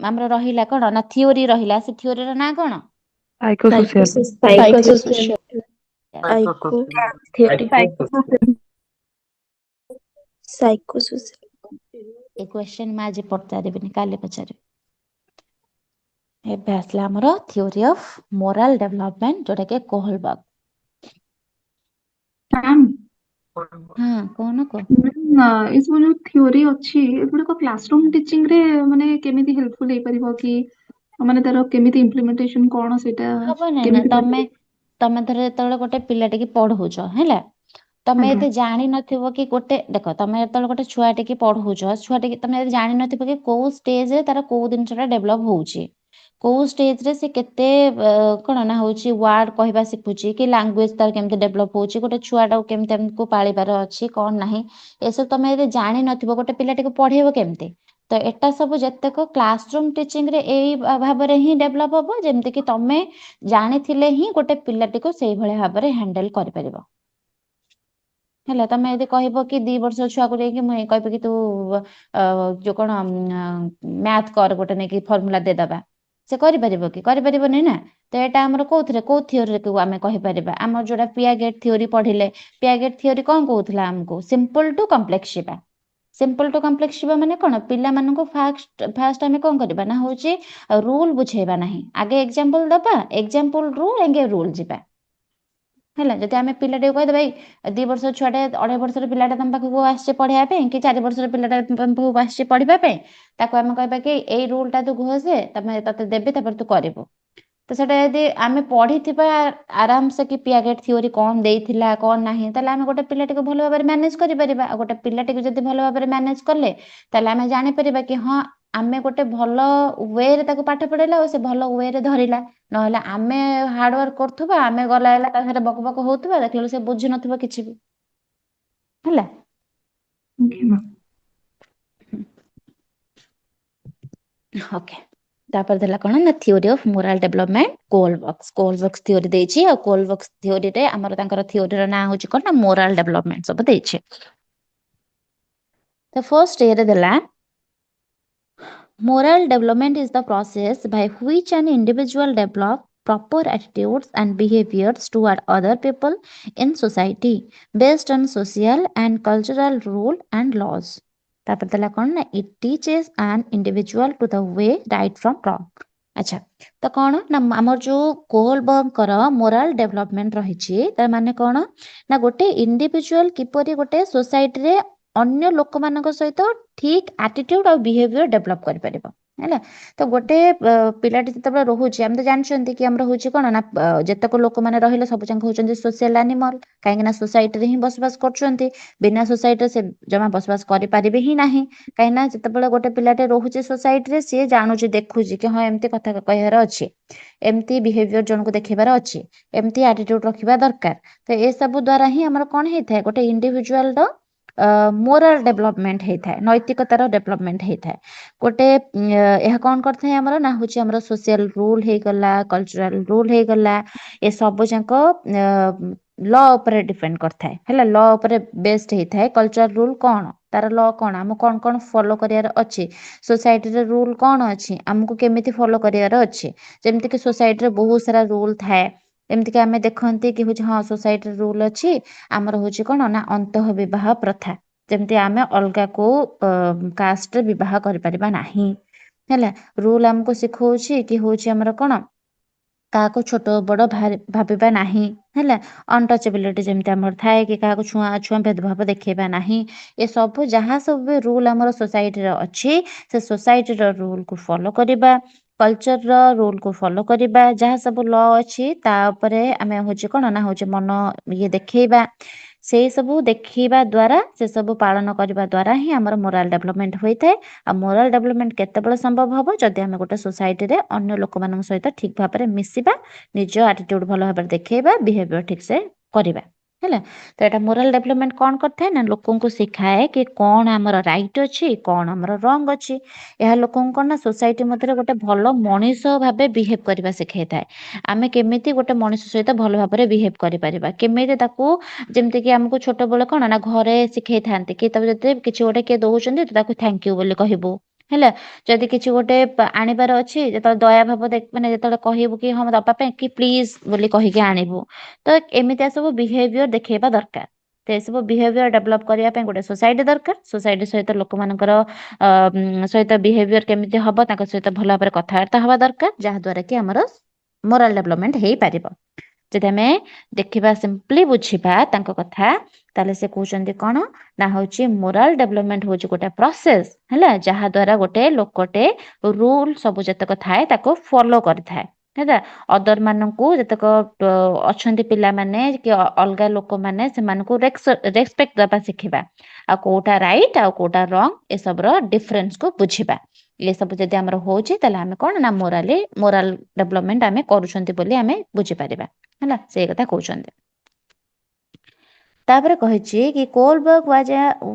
ଆମର ରହିଲା କଣ ନା ଥିଓରି ରହିଲା, ସେ ଥିଓରିର ନାଁ କଣ? Psychosocial. Psychosocial psycho theory psychosocial. ଏ କ୍ୱେଶ୍ଚନ ମୁଁ ଆଜି ପଚାରିବିନି, କାଲି ପଚାରିବି। ଏବେ ଆସିଲା ଆମର ଥିଓରି ଅଫ ମୋରାଲ ଡେଭଲପମେଣ୍ଟ, ଯୋଉଟା କି କୋହଲବର୍ଗ। ମ୍ୟାମ୍ ହଁ କହୁନ କୁହ। ଏସବୁ ଯୋଉ ଥିଓରି ଅଛି ଏଗୁଡିକ କ୍ଲାସରୁମ ଟିଚିଂ ରେ ମାନେ କେମିତି ହେଲ୍ପଫୁଲ ହେଇପାରିବ କି, ମାନେ ତାର କେମିତି ଇମ୍ପ୍ଲିମେଣ୍ଟେସନ କଣ ସେଇଟା ହବନି ନା, କେମିତି ତମେ ଧର ଯେତେବେଳେ ଗୋଟେ ପିଲାଟିକି ପଢଉଛ ହେଲା, ତମେ ଆଜ୍ଞା ଯଦି ଜାଣିନଥିବ କି ଗୋଟେ ଦେଖ, ତମେ ଯେତେବେଳେ ଗୋଟେ ଛୁଆଟିକି ପଢଉଛ, ଛୁଆଟିକି ତମେ ଯଦି ଜାଣିନଥିବ କି କୋଉ ଷ୍ଟେଜରେ ତାର କୋଉ ଜିନିଷଟା ଡେଭଲପ ହଉଛି, କୋଉ ଷ୍ଟେଜରେ ସେ କେତେ କଣ ନା ହଉଛି ୱାର୍ଡ କହିବା ଶିଖୁଛି, କି ଲାଙ୍ଗୁଏଜ ତାର କେମିତି ଡେଭଲପ ହଉଛି, ଗୋଟେ ଛୁଆଟାକୁ କେମିତି ଆମକୁ ପାଳିବାର ଅଛି କଣ ନାହିଁ, ଏସବୁ ତମେ ଯଦି ଜାଣିନଥିବ ଗୋଟେ ପିଲାଟିକୁ ପଢେଇବ କେମିତି? ତ ଏଟା ସବୁ ଯେତେକ କ୍ଲାସରୁମ ଟିଚିଂରେ ଏଇ ଭାବରେ ହିଁ ଡେଭଲପ ହବ, ଯେମିତିକି ତମେ ଜାଣିଥିଲେ ହିଁ ଗୋଟେ ପିଲାଟିକୁ ସେଇଭଳିଆ ଭାବରେ ହ୍ୟାଣ୍ଡେଲ କରିପାରିବ ହେଲା। ତମେ ଯଦି କହିବ କି 2 ବର୍ଷ ଛୁଆକୁ ଯାଇକି ମୁଁ କହିବି କି ତୁ ଯୋଉ କଣ ମ୍ୟାଥ କର, ଗୋଟେ ନେଇକି ଫର୍ମୁଲା ଦେଇଦବା, ସେ କରିପାରିବ କି? କରିପାରିବନି ନା। ତ ଏଇଟା ଆମର କୋଉଥିରେ କୋଉ ଥିଓରିକୁ ଆମେ କହିପାରିବା, ଆମର ଯୋଉଟା ପିଆଗେଟ ଥିଓରି ପଢିଲେ, ପିଆଗେଟ ଥିଓରି କଣ କହୁଥିଲା ଆମକୁ? ସିମ୍ପଲ ଟୁ କମ୍ପ୍ଲେକ୍ସ ଯିବା। ସିମ୍ପଲ ଟୁ କମ୍ପ୍ଲେକ୍ସ ଯିବା ମାନେ କଣ? ପିଲାମାନଙ୍କୁ ଫାଷ୍ଟ ଆମେ କଣ କରିବା ନା ହଉଛି ରୁଲ ବୁଝେଇବା ନାହିଁ, ଆଗେ ଏକ୍ସାମ୍ପଲ ଦବା, ଏକ୍ସାମ୍ପଲରୁ ଏଙ୍ଗେ ରୁଲ ଯିବା ହେଲା। ଯଦି ଆମେ ପିଲାଟିକୁ କହିଦେବା ଏଇ 2 ବର୍ଷର ଛୁଆଟେ, 2.5 ବର୍ଷର ପିଲାଟା ତମ ପାଖକୁ ଆସିছে ପଢିବା ପାଇଁ, କି 4 ବର୍ଷର ପିଲାଟା ତମ ପାଖକୁ ଆସିছে ପଢିବା ପାଇଁ, ତାକୁ ଆମେ କହିବା କି ଏଇ ରୁଲଟା ତୁ ଘୋଷେ, ତତେ ଦେବି, ତାପରେ ତୁ କରିବୁ। ତ ସେଟା ଯଦି ଆମେ ପଢିଥିବା ଆରାମସେ କି ପିଆଗେଟ ଥିଓରି କଣ ଦେଇଥିଲା କଣ ନାହିଁ, ତାହେଲେ ଆମେ ଗୋଟେ ପିଲାଟିକୁ ଭଲ ଭାବରେ ମ୍ୟାନେଜ କରିପାରିବା। ଆଉ ଗୋଟେ ପିଲାଟିକୁ ଯଦି ଭଲ ଭାବରେ ମ୍ୟାନେଜ କଲେ, ତାହେଲେ ଆମେ ଜାଣିପାରିବା କି ହଁ ଆମେ ଗୋଟେ ଭଲ ୱେରେ ତାକୁ ପାଠ ପଢେଇଲା, ଆଉ ସେ ଭଲ ୱେରେ ଧରିଲା। ନହେଲେ ଆମେ ହାର୍ଡୱାର୍କ କରୁଥିବା, ଆମେ ଗଲା ହେଲା ତା ସାଙ୍ଗରେ ବକ ବକ ହଉଥିବା, ଦେଖିଲା ସେ ବୁଝି ନଥିବ କିଛି ବି ହେଲା। ଓକେ, ତାପରେ ଦେଲା କଣ ନା theory of moral development, Kohlberg theory ଦେଇଛି। ଆଉ କୋହଲବର୍ଗ ଥିଓରିରେ ଆମର ତାଙ୍କର ଥିଓରିର ନାଁ ହଉଛି କଣ ନା ମୋରାଲ ଡେଭଲପମେଣ୍ଟ ସବୁ ଦେଇଛି। ତ ଫର୍ଷ୍ଟ ଇଏରେ ଦେଲା moral development is the process by which an individual develop proper attitudes and behaviors toward other people in society based on social and cultural rule and laws. ତାପରେ ଦେଲା କଣ ନା it teaches an individual to the way right from wrong. ଆଚ୍ଛା, ତ କଣ ନା ଆମର ଯୋଉ କୋହଲବର୍ଗଙ୍କର ମୋରାଲ ଡେଭଲପମେଣ୍ଟ ରହିଛି, ତାର ମାନେ କଣ ନା ଗୋଟେ ଇଣ୍ଡିଭିଜୁଆଲ କିପରି ଗୋଟେ ସୋସାଇଟିରେ ଅନ୍ୟ ଲୋକମାନଙ୍କ ସହିତ ଠିକ ଆଟିଟ୍ୟୁଡ ଆଉ ବିହେଭିୟର ଡେଭଲପ କରିପାରିବ ହେଲା। ତ ଗୋଟେ ପିଲାଟି ଯେତେବେଳେ ରହୁଛି, ଆମେ ତ ଜାଣିଛନ୍ତି କି ଆମର ହଉଛି କଣ ନା ଯେତେକ ଲୋକମାନେ ରହିଲେ ସବୁ ଯାକ ହଉଛନ୍ତି ସୋସିଆଲ ଆନିମଲ, କାହିଁକି ନା ସୋସାଇଟିରେ ହିଁ ବସବାସ କରୁଛନ୍ତି। ବିନା ସୋସାଇଟିରେ ସେ ଜମା ବସବାସ କରିପାରିବେ ହିଁ ନାହିଁ, କାହିଁକି ନା ଯେତେବେଳେ ଗୋଟେ ପିଲାଟେ ରହୁଛି ସୋସାଇଟିରେ, ସିଏ ଜାଣୁଛି, ଦେଖୁଛି କି ହଁ ଏମିତି କଥା କହିବାର ଅଛି, ଏମିତି ବିହେଭିୟର ଜଣକୁ ଦେଖେଇବାର ଅଛି, ଏମିତି ଆଟିଟ୍ୟୁଡ ରଖିବା ଦରକାର। ତ ଏସବୁ ଦ୍ଵାରା ହିଁ ଆମର କଣ ହେଇଥାଏ, ଗୋଟେ ଇଣ୍ଡିଭିଜୁଆଲର ମୋରାଲ ଡେଭଲପମେଣ୍ଟ ହେଇଥାଏ, ନୈତିକତାର ଡେଭଲପମେଣ୍ଟ ହେଇଥାଏ। ଗୋଟେ ଏହା କଣ କରିଥାଏ ଆମର ନା ହଉଛି ଆମର ସୋସିଆଲ ରୁଲ ହେଇଗଲା, କଲଚରାଲ ରୁଲ ହେଇଗଲା, ଏ ସବୁ ଯାକ ଲ ଉପରେ ଡିପେଣ୍ଡ କରିଥାଏ ହେଲା। ଲ ଉପରେ ବେସ୍ଡ ହେଇଥାଏ। କଲଚରାଲ ରୁଲ କଣ, ତାର ଲ କଣ, ଆମକୁ କଣ କଣ ଫଲୋ କରିବାର ଅଛି, ସୋସାଇଟିର ରୁଲ କଣ ଅଛି, ଆମକୁ କେମିତି ଫଲୋ କରିବାର ଅଛି। ଯେମିତିକି ସୋସାଇଟିରେ ବହୁତ ସାରା ରୁଲ ଥାଏ, ଯେମିତିକି ଆମେ ଦେଖନ୍ତି କି ହଉଛି ହଁ ସୋସାଇଟିର ରୁଲ ଅଛି ଆମର ହଉଛି କଣ ନା ଅନ୍ତଃ ବିବାହ ପ୍ରଥା, ଯେମିତି ଆମେ ଅଲଗା କୋଉ କାଷ୍ଟରେ ବିବାହ କରିପାରିବା ନାହିଁ ହେଲା। ରୁଲ ଆମକୁ ଶିଖଉଛି କି ହଉଛି ଆମର କଣ କାହାକୁ ଛୋଟ ବଡ ଭାବିବା ନାହିଁ ହେଲା। ଅନଟଚେବିଲିଟି ଯେମିତି ଆମର ଥାଏ କି କାହାକୁ ଛୁଆଁ ଅଛୁଆଁ ଭେଦଭାବ ଦେଖେଇବା ନାହିଁ। ଏସବୁ ଯାହା ସବୁ ବି ରୁଲ ଆମର ସୋସାଇଟିରେ ଅଛି ସେ ସୋସାଇଟିର ରୁଲକୁ ଫଲୋ କରିବା, କଲଚରର ରୁଲକୁ ଫଲୋ କରିବା, ଯାହା ସବୁ ଲ ଅଛି ତା ଉପରେ ଆମେ ହଉଛି କଣ ନା ହଉଛି ମନ ଇଏ ଦେଖେଇବା। ସେଇ ସବୁ ଦେଖିବା ଦ୍ୱାରା ସେ ସବୁ ପାଳନ କରିବା ଦ୍ୱାରା ହିଁ ଆମର ମୋରାଲ ଡେଭଲପମେଣ୍ଟ ହୋଇଥାଏ। ଆଉ ମୋରାଲ ଡେଭଲପମେଣ୍ଟ କେତେବେଳେ ସମ୍ଭବ ହବ ଯଦି ଆମେ ଗୋଟେ ସୋସାଇଟିରେ ଅନ୍ୟ ଲୋକମାନଙ୍କ ସହିତ ଠିକ ଭାବରେ ମିଶିବା, ନିଜ ଆଟିଟ୍ୟୁଡ ଭଲ ଭାବରେ ଦେଖେଇବା, ବିହେଭିୟର ଠିକ ସେ କରିବା ହେଲା। ତ ଏଇଟା ମୋରାଲ ଡେଭଲପମେଣ୍ଟ କଣ କରିଥାଏ ନା ଲୋକଙ୍କୁ ଶିଖାଏ କି କଣ ଆମର ରାଇଟ ଅଛି, କଣ ଆମର ରଙ୍ଗ ଅଛି। ଏହା ଲୋକଙ୍କୁ କଣ ନା ସୋସାଇଟି ମଧ୍ୟରେ ଗୋଟେ ଭଲ ମଣିଷ ଭାବେ ବିହେଭ କରିବା ଶିଖେଇଥାଏ। ଆମେ କେମିତି ଗୋଟେ ମଣିଷ ସହିତ ଭଲ ଭାବରେ ବିହେଭ କରିପାରିବା, କେମିତି ତାକୁ ଯେମିତିକି ଆମକୁ ଛୋଟବେଳେ କଣ ନା ଘରେ ଶିଖେଇଥାନ୍ତି କି ତାକୁ ଯଦି କିଛି ଗୋଟେ କିଏ ଦଉଛନ୍ତି ତ ତାକୁ ଥ୍ୟାଙ୍କ ୟୁ ବୋଲି କହିବୁ ହେଲା। ଯଦି କିଛି ଗୋଟେ ଆଣିବାର ଅଛି ଯେତେବେଳେ ଦୟା ଭାବ ମାନେ ଯେତେବେଳେ କହିବୁ କି ହଁ ଦବା ପାଇଁ କି ପ୍ଲିଜ ବୋଲି କହିକି ଆଣିବୁ। ତ ଏମିତିଆ ସବୁ ବିହେଭିୟର ଦେଖେଇବା ଦରକାର। ତ ଏସବୁ ବିହେଭିୟର ଡେଭଲପ କରିବା ପାଇଁ ଗୋଟେ ସୋସାଇଟି ଦରକାର। ସୋସାଇଟି ସହିତ ଲୋକମାନଙ୍କର ସହିତ ବିହେଭିୟର କେମିତି ହବ, ତାଙ୍କ ସହିତ ଭଲ ଭାବରେ କଥାବାର୍ତ୍ତା ହବା ଦରକାର, ଯାହା ଦ୍ୱାରା କି ଆମର ମୋରାଲ ଡେଭଲପମେଣ୍ଟ ହେଇପାରିବ। ଯଦି ଆମେ ଦେଖିବା ସିମ୍ପଲି ବୁଝିବା ତାଙ୍କ କଥା, ତାହେଲେ ସେ କହୁଛନ୍ତି କଣ ନା ହଉଛି ମୋରାଲ ଡେଭଲପମେଣ୍ଟ ହଉଛି ଗୋଟେ ପ୍ରୋସେସ ହେଲା, ଯାହା ଦ୍ୱାରା ଗୋଟେ ଲୋକଟେ ରୁଲ ସବୁ ଯେତକ ଥାଏ ତାକୁ ଫଲୋ କରିଥାଏ ହେଲା। ଅଦର ମାନଙ୍କୁ ଯେତେକ ଅଛନ୍ତି ପିଲାମାନେ କି ଅଲଗା ଲୋକମାନେ ସେମାନଙ୍କୁ ରେସପେକ୍ଟ ଦେବା ଶିଖିବା, ଆଉ କୋଉଟା ରାଇଟ ଆଉ କୋଉଟା ରଙ୍ଗ ଏସବୁର ଡିଫରେନ୍ସକୁ ବୁଝିବା। ଏସବୁ ଯଦି ଆମର ହଉଛି ତାହେଲେ ଆମେ କଣ ନା ମୋରାଲ ଡେଭଲପମେଣ୍ଟ ଆମେ କରୁଛନ୍ତି ବୋଲି ଆମେ ବୁଝିପାରିବା ହେଲା। ସେଇ କଥା କହୁଛନ୍ତି। ତାପରେ କହିଛି କି କୋଲବର୍ଗ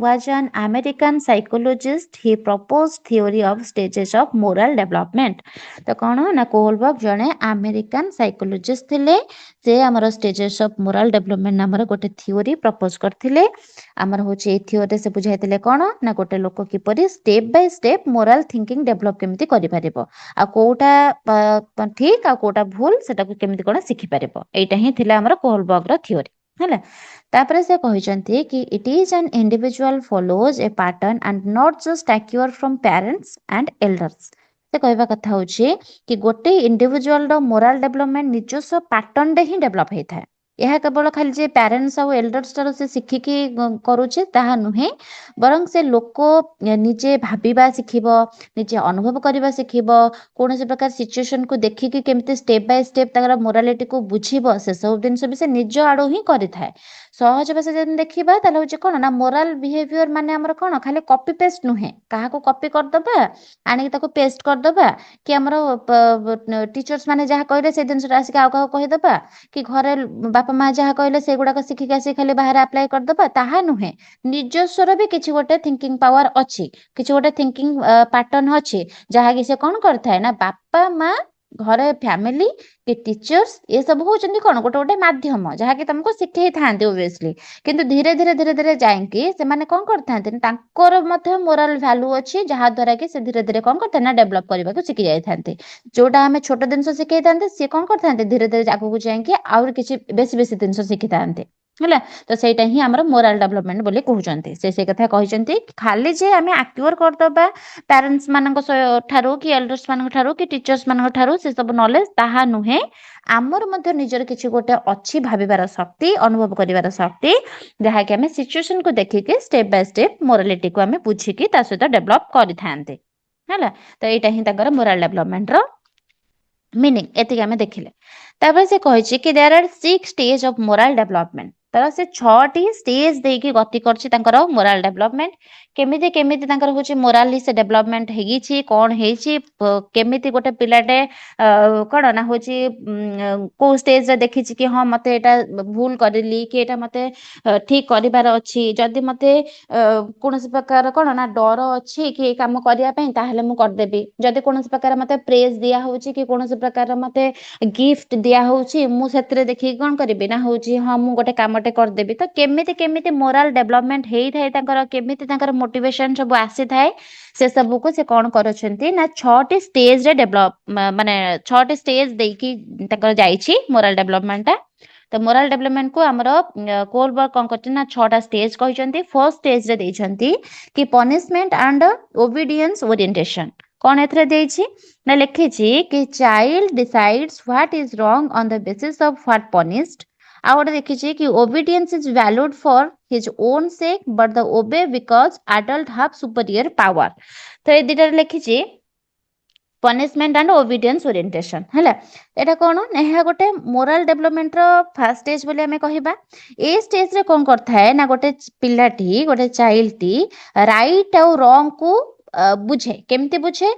was an American psychologist. He proposed theory of stages of moral development. ତ କଣ ନା କୋଲବର୍ଗ ଜଣେ ଆମେରିକାନ ସାଇକୋଲୋଜିଷ୍ଟ ଥିଲେ। ସେ ଆମର ଷ୍ଟେଜେସ୍ ଅଫ ମୋରାଲ ଡେଭଲପମେଣ୍ଟ ନାମର ଗୋଟେ ଥିଓରି ପ୍ରପୋଜ କରିଥିଲେ। ଆମର ହଉଛି ଏଇ ଥିଓରିରେ ସେ ବୁଝାଇଥିଲେ କଣ ନା ଗୋଟେ ଲୋକ କିପରି step by step moral thinking develop କେମିତି କରିପାରିବ, ଆଉ କୋଉଟା ଠିକ ଆଉ କୋଉଟା ଭୁଲ ସେଟାକୁ କେମିତି କଣ ଶିଖିପାରିବ। ଏଇଟା ହିଁ ଥିଲା ଆମର କୋଲବର୍ଗର ଥିଓରି ହେଲା। ତାପରେ ସେ କହିଛନ୍ତି କି it is an individual follows a pattern and not just acquire from parents and elders. ସେ କହିବା କଥା ହଉଛି କି ଗୋଟେ ଇଣ୍ଡିଭିଜୁଆଲର ମୋରାଲ ଡେଭଲପମେଣ୍ଟ ନିଜସ୍ୱ ପାଟର୍ନରେ ହିଁ ଡେଭଲପ ହେଇଥାଏ। ଏହା କେବଳ ଖାଲି ଯେ ପ୍ୟାରେଣ୍ଟସ ଆଉ ଏଲ୍ଡର୍ସ ଠାରୁ ସେ ଶିଖିକି କରୁଛି ତାହା ନୁହେଁ, ବରଂ ସେ ଲୋକ ନିଜେ ଭାବିବା ଶିଖିବ, ନିଜେ ଅନୁଭବ କରିବା ଶିଖିବ, କୌଣସି ପ୍ରକାର ସିଚୁଏସନକୁ ଦେଖିକି କେମିତି ଷ୍ଟେପ ବାଇ ଷ୍ଟେପ ତାଙ୍କର ମୋରାଲିଟିକୁ ବୁଝିବ, ସେସବୁ ଜିନିଷ ବି ସେ ନିଜ ଆଡୁ ହିଁ କରିଥାଏ। ସହଜ ଭାଷା ଯଦି ଦେଖିବା ତାହେଲେ ହଉଛି କଣ ନା ମୋରାଲ ବିହେଭିୟର ମାନେ ଆମର କଣ ଖାଲି କପି ପେଷ୍ଟ ନୁହେଁ, କାହାକୁ କପି କରିଦବା ଆଣିକି ତାକୁ ପେଷ୍ଟ କରିଦବା, କି ଆମର ଟିଚର୍ସ ମାନେ ଯାହା କହିଲେ ସେ ଜିନିଷଟା ଆସିକି ଆଉ କାହାକୁ କହିଦବା, କି ଘରେ ବାପା ମା ଯାହା କହିଲେ ସେଗୁଡାକ ଶିଖିକି ଆସିକି ଖାଲି ବାହାରେ ଆପ୍ଲାଏ କରିଦବା, ତାହା ନୁହେଁ। ନିଜସ୍ୱର ବି କିଛି ଗୋଟେ ଥିଙ୍କିଂ ପାୱାର ଅଛି, କିଛି ଗୋଟେ ଥିଙ୍କିଂ ପାଟର୍ନ ଅଛି, ଯାହାକି ସେ କଣ କରିଥାଏ ନା ବାପା ମା ଘରେ ଫ୍ୟାମିଲି କି ଟିଚର୍ସ ଏସବୁ ହଉଛନ୍ତି କଣ ଗୋଟେ ଗୋଟେ ମାଧ୍ୟମ ଯାହାକି ତମକୁ ଶିଖେଇଥାନ୍ତି ଓବିୟସଲି। କିନ୍ତୁ ଧୀରେ ଧୀରେ ଧୀରେ ଧୀରେ ଯାଇକି ସେମାନେ କଣ କରିଥାନ୍ତି ନା ତାଙ୍କର ମଧ୍ୟ ମୋରାଲ ଭ୍ୟାଲୁ ଅଛି, ଯାହା ଦ୍ୱାରା କି ସେ ଧୀରେ ଧୀରେ କଣ କରିଥାନ୍ତି ନା ଡେଭଲପ କରିବାକୁ ଶିଖି ଯାଇଥାନ୍ତି। ଯୋଉଟା ଆମେ ଛୋଟ ଜିନିଷ ଶିଖେଇଥାନ୍ତି ସିଏ କଣ କରିଥାନ୍ତି ଧୀରେ ଧୀରେ ଆଗକୁ ଯାଇକି ଆହୁରି କିଛି ବେଶୀ ବେଶୀ ଜିନିଷ ଶିଖିଥାନ୍ତି ହେଲା। ତ ସେଇଟା ହିଁ ଆମର ମୋରାଲ ଡେଭଲପମେଣ୍ଟ ବୋଲି କହୁଛନ୍ତି। ସେ ସେଇ କଥା କହିଛନ୍ତି, ଖାଲି ଯେ ଆମେ ଆକ୍ୟୁର କରିଦବା ପ୍ୟାରେଣ୍ଟସ ମାନଙ୍କ ଠାରୁ କି ଏଲ୍ଡର୍ସ ମାନଙ୍କ ଠାରୁ କି ଟିଚର୍ସ ମାନଙ୍କ ଠାରୁ ସେ ସବୁ ନଲେଜ, ତାହା ନୁହେଁ। ଆମର ମଧ୍ୟ ନିଜର କିଛି ଗୋଟେ ଅଛି ଭାବିବାର ଶକ୍ତି, ଅନୁଭବ କରିବାର ଶକ୍ତି, ଯାହାକି ଆମେ ସିଚୁଏସନକୁ ଦେଖିକି ଷ୍ଟେପ ବାଇ ଷ୍ଟେପ ମୋରାଲିଟିକୁ ଆମେ ବୁଝିକି ତା ସହିତ ଡେଭଲପ କରିଥାନ୍ତି ହେଲା। ତ ଏଇଟା ହିଁ ତାଙ୍କର ମୋରାଲ ଡେଭଲପମେଣ୍ଟର ମିନିଂ। ଏତିକି ଆମେ ଦେଖିଲେ। ତାପରେ ସେ କହିଛି କି there are 6 stage of moral development. ତାର ସେ 6ଟି ଷ୍ଟେଜ ଦେଇକି ଗତି କରୁଛି ତାଙ୍କର ମୋରାଲ ଡେଭଲପମେଣ୍ଟ। କେମିତି କେମିତି ତାଙ୍କର ହଉଛି ମୋରାଲି ସେ ଡେଭଲପମେଣ୍ଟ ହେଇଛି, କଣ ହେଇଛି, କେମିତି ଗୋଟେ ପିଲାଟେ କଣ ନା ହଉଛି କୋଉ ଷ୍ଟେଜରେ ଦେଖିଛି କି ହଁ ମତେ ଏଇଟା ଭୁଲ କରିଲି କି ଏଇଟା ମତେ ଠିକ କରିବାର ଅଛି। ଯଦି ମତେ କୌଣସି ପ୍ରକାର କଣ ନା ଡର ଅଛି କି ଏଇ କାମ କରିବା ପାଇଁ ତାହେଲେ ମୁଁ କରିଦେବି। ଯଦି କୌଣସି ପ୍ରକାର ମତେ ପ୍ରେଜ ଦିଆ ହଉଛି କି କୌଣସି ପ୍ରକାର ମତେ ଗିଫ୍ଟ ଦିଆ ହଉଛି, ମୁଁ ସେଥିରେ ଦେଖିକି କଣ କରିବି ନା ହଉଛି ହଁ ମୁଁ ଗୋଟେ କାମଟେ ଗୋଟେ କରିଦେବି ତ କେମିତି କେମିତି ମୋରାଲ ଡେଭଲପମେଣ୍ଟ ହେଇଥାଏ ତାଙ୍କର କେମିତି ତାଙ୍କର ମୋଟିଭେସନ ସବୁ ଆସିଥାଏ ସେ ସବୁକୁ ସେ କଣ କରୁଛନ୍ତି ନା 6ଟି ଷ୍ଟେଜରେ ଡେଭଲପ ମାନେ 6ଟି ଷ୍ଟେଜ ଦେଇକି ତାଙ୍କର ଯାଇଛି ମୋରାଲ ଡେଭଲପମେଣ୍ଟଟା ତ ମୋରାଲ ଡେଭଲପମେଣ୍ଟକୁ ଆମର କୋଲବର୍ଗ କଣ କରୁଛନ୍ତି ନା 6ଟା ଷ୍ଟେଜ କହିଛନ୍ତି ଫର୍ଷ୍ଟ ଷ୍ଟେଜରେ ଦେଇଛନ୍ତି କି ପନିଶମେଣ୍ଟ ଆଣ୍ଡ ଓବିଡିଏନ୍ସ ଓରିଏଣ୍ଟେସନ କଣ ଏଥିରେ ଦେଇଛି ନା ଲେଖିଛି କି child decides what is wrong on the basis of what punished ଆଉ ଗୋଟେ ଦେଖିଛି କି obedience is valued for his own sake but the obey because adult have superior power ତ ଏ ଦିଟାରେ ଲେଖିଛି ପନିଶମେଣ୍ଟ ଆଣ୍ଡ ଓବିଡିଏନ୍ସ ଓରିଏଣ୍ଟେସନ ହେଲା ଏଇଟା କଣ ନା ଏହା ଗୋଟେ ମୋରାଲ ଡେଭଲପମେଣ୍ଟର ଫାର୍ଷ୍ଟ ଷ୍ଟେଜ ବୋଲି ଆମେ କହିବା ଏ ଷ୍ଟେଜରେ କଣ କରିଥାଏ ନା ଗୋଟେ ପିଲାଟି ଗୋଟେ ଚାଇଲ୍ଡଟି ରାଇଟ୍ ଆଉ ରଙ୍ଗ କୁ ବୁଝେ କେମିତି ବୁଝେ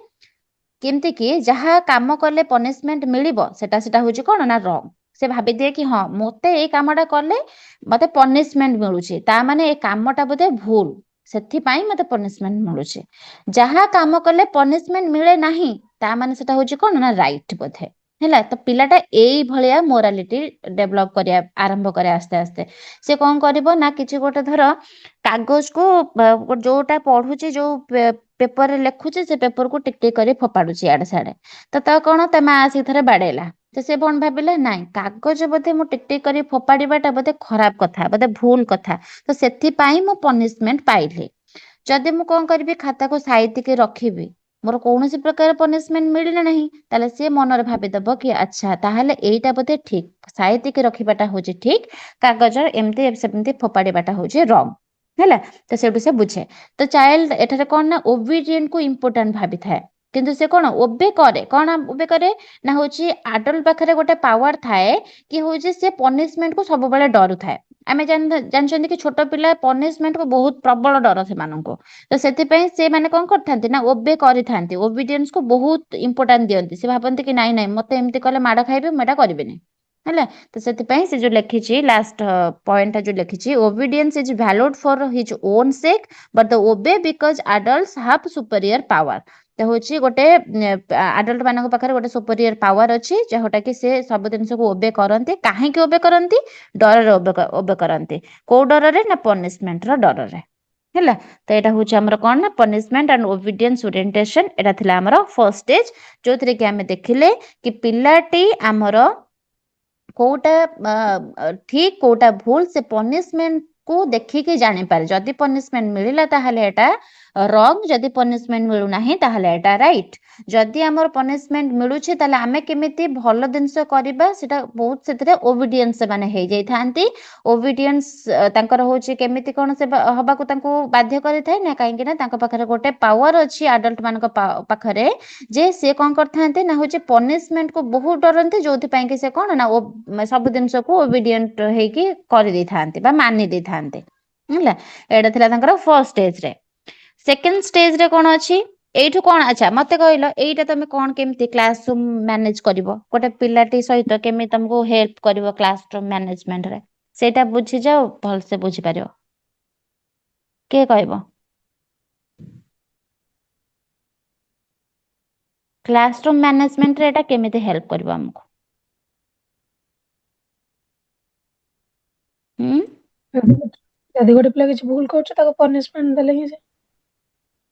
କେମିତି କି ଯାହା କାମ କଲେ ପନିଶମେଣ୍ଟ ମିଳିବ ସେଟା ହଉଛି କଣ ନା ରଙ୍ଗ ସେ ଭାବିଦିଏ କି ହଁ ମତେ ଏଇ କାମଟା କଲେ ମତେ ପନିଶମେଣ୍ଟ ମିଳୁଛି ତା ମାନେ ଏ କାମଟା ବୋଧେ ଭୁଲ ସେଥିପାଇଁ ମତେ ପନିଶମେଣ୍ଟ ମିଳୁଛି ଯାହା କାମ କଲେ ପନିଶମେଣ୍ଟ ମିଳେ ନାହିଁ ତା ମାନେ ସେଟା ହଉଛି କଣ ନା ରାଇଟ୍ ବୋଧେ ହେଲା ତ ପିଲାଟା ଏଇଭଳିଆ ମୋରାଲିଟି ଡେଭଲପ କରିବା ଆରମ୍ଭ କରେ ଆସ୍ତେ ଆସ୍ତେ ସେ କଣ କରିବ ନା କିଛି ଗୋଟେ ଧର କାଗଜକୁ ଯୋଉଟା ପଢୁଛି ଯୋଉ ପେପରରେ ଲେଖୁଛି ସେ ପେପରକୁ ଟିକ ଟିକ କରି ଫୋପାଡୁଛି ଆଡେ ସାଡେ ତ କଣ ତା ମା ଆସିକି ଥରେ ବାଡେଇଲା ତ ସେ କଣ ଭାବିଲା ନାଇଁ କାଗଜ ବୋଧେ ମୁଁ ଟିକ ଟିକ କରି ଫୋପାଡିବାଟା ବୋଧେ ଖରାପ କଥା ବୋଧେ ଭୁଲ କଥା ତ ସେଥିପାଇଁ ମୁଁ ପନିଶମେଣ୍ଟ ପାଇଲି ଯଦି ମୁଁ କଣ କରିବି ଖାତାକୁ ସାଇତିକି ରଖିବି ମୋର କୌଣସି ପ୍ରକାର ପନିଶମେଣ୍ଟ ମିଳିଲା ନାହିଁ ତାହେଲେ ସିଏ ମନରେ ଭାବିଦବ କି ଆଚ୍ଛା ତାହେଲେ ଏଇଟା ବୋଧେ ଠିକ ସାଇତିକି ରଖିବାଟା ହଉଛି ଠିକ କାଗଜ ଏମିତି ସେମିତି ଫୋପାଡିବାଟା ହଉଛି ରଙ୍ଗ ହେଲା ତ ସେଇଠୁ ସେ ବୁଝେ ତ ଚାଇଲ୍ଡ ଏଠାରେ କଣ ନା ଓବିଡିଏଣ୍ଟ କୁ ଇମ୍ପୋର୍ଟାଣ୍ଟ ଭାବିଥାଏ କିନ୍ତୁ ସେ କଣ ଓବେ କରେ କଣ ଓବେ କରେ ନା ହଉଛି ଆଡଲ୍ଟ ପାଖରେ ଗୋଟେ ପାୱାର ଥାଏ କି ହଉଛି ସେ ପନିଶମେଣ୍ଟ କୁ ସବୁବେଳେ ଡରୁଥାଏ ଆମେ ଜାଣିଛନ୍ତି କି ଛୋଟ ପିଲା ପନିଶମେଣ୍ଟ କୁ ବହୁତ ପ୍ରବଳ ଡର ସେମାନଙ୍କୁ ତ ସେଥିପାଇଁ ସେମାନେ କଣ କରିଥାନ୍ତି ନା ଓବେ କରିଥାନ୍ତି ଓବିଡିଏନ୍ସ କୁ ବହୁତ ଇମ୍ପୋର୍ଟାଣ୍ଟ ଦିଅନ୍ତି ସେ ଭାବନ୍ତି କି ନାଇଁ ମତେ ଏମିତି କଲେ ମାଡ ଖାଇବି ମୁଁ ଏଟା କରିବିନି ହେଲା ତ ସେଥିପାଇଁ ସେ ଯୋଉ ଲେଖିଛି ଲାଷ୍ଟ ପଏଣ୍ଟଟା ଯୋଉ ଲେଖିଛି obedience is valued for his own sake but the obey because adult have superior power ତ ହଉଛି ଗୋଟେ ଆଡଲ୍ଟ ମାନଙ୍କ ପାଖରେ ଗୋଟେ ସୁପରିୟର ପାୱାର ଅଛି ଯୋଉଟା କି ସେ ସବୁ ଜିନିଷକୁ ଓବେ କରନ୍ତି କାହିଁକି ଓବେ କରନ୍ତି ଡରରେ ଓବେ କରନ୍ତି କୋଉ ଡରରେ ନା ପନିଶମେଣ୍ଟର ଡରରେ ହେଲା ତ ଏଇଟା ହଉଛି ଆମର କଣ ନା ପନିଶମେଣ୍ଟ ଆଣ୍ଡ ଓବିଡିଏନ୍ସ ଓରିଏଣ୍ଟେସନ ଏଇଟା ଥିଲା ଆମର ଫର୍ଷ୍ଟ ଷ୍ଟେଜ ଯୋଉଥିରେ କି ଆମେ ଦେଖିଲେ କି ପିଲାଟି ଆମର କୋଉଟା ଠିକ କୋଉଟା ଭୁଲ ସେ ପନିଶମେଣ୍ଟ କୁ ଦେଖିକି ଜାଣିପାରେ ଯଦି ପନିଶମେଣ୍ଟ ମିଳିଲା ତାହେଲେ ଏଟା ରଙ୍ଗ ଯଦି ପନିଶମେଣ୍ଟ ମିଳୁନାହିଁ ତାହେଲେ ଏଟା ରାଇଟ୍ ଯଦି ଆମର ପନିଶମେଣ୍ଟ ମିଳୁଛି ତାହେଲେ ଆମେ କେମିତି ଭଲ ଜିନିଷ କରିବା ସେଟା ବହୁତ ସେଥିରେ ଓବିଡିଏନ୍ସ ସେମାନେ ହେଇଯାଇଥାନ୍ତି ଓବିଡିଏନ୍ସ ତାଙ୍କର ହଉଛି କେମିତି କଣ ସେ ହବାକୁ ତାଙ୍କୁ ବାଧ୍ୟ କରିଥାଏ ନା କାହିଁକି ନା ତାଙ୍କ ପାଖରେ ଗୋଟେ ପାୱାର ଅଛି ଆଡଲ୍ଟ ମାନଙ୍କ ପାଖରେ ଯେ ସେ କଣ କରିଥାନ୍ତି ନା ହଉଛି ପନିଶମେଣ୍ଟ କୁ ବହୁତ ଡରନ୍ତି ଯୋଉଥିପାଇଁ କି ସେ କଣ ନା ସବୁ ଜିନିଷକୁ ଓବିଡିଏଣ୍ଟ ହେଇକି କରିଦେଇଥାନ୍ତି ବା ମାନି ଦେଇଥାନ୍ତି ହେଲା ଏଇଟା ଥିଲା ତାଙ୍କର ଫର୍ଷ୍ଟ ଷ୍ଟେଜରେ ସେକେଣ୍ଡ ଷ୍ଟେଜରେ କଣ ଅଛି ଏଇଠୁ କଣ ଆଚ୍ଛା ମତେ କହିଲ ଏଇଟା ତମେ କଣ କେମିତି କ୍ଲାସ ରୁମ ମ୍ୟାନେଜ କରିବ ଗୋଟେ ପିଲାଟି ସହିତ କେମିତି ତମକୁ ହେଲ୍ପ କରିବ କ୍ଲାସ ରୁମ ମ୍ୟାନେଜମେଣ୍ଟରେ ସେଇଟା ବୁଝିଯାଅ ଭଲସେ ବୁଝିପାରିବ କିଏ କହିବ କ୍ଲାସରୁମ୍ ମ୍ୟାନେଜମେଣ୍ଟରେ ଏଟା କେମିତି ହେଲ୍ପ କରିବ ଆମକୁ ଯଦି ଗୋଟେ ପିଲା କିଛି ଭୁଲ କରୁଛି ତାକୁ ପନିଶମେଣ୍ଟ ଦେଲେ ହିଁ ସେ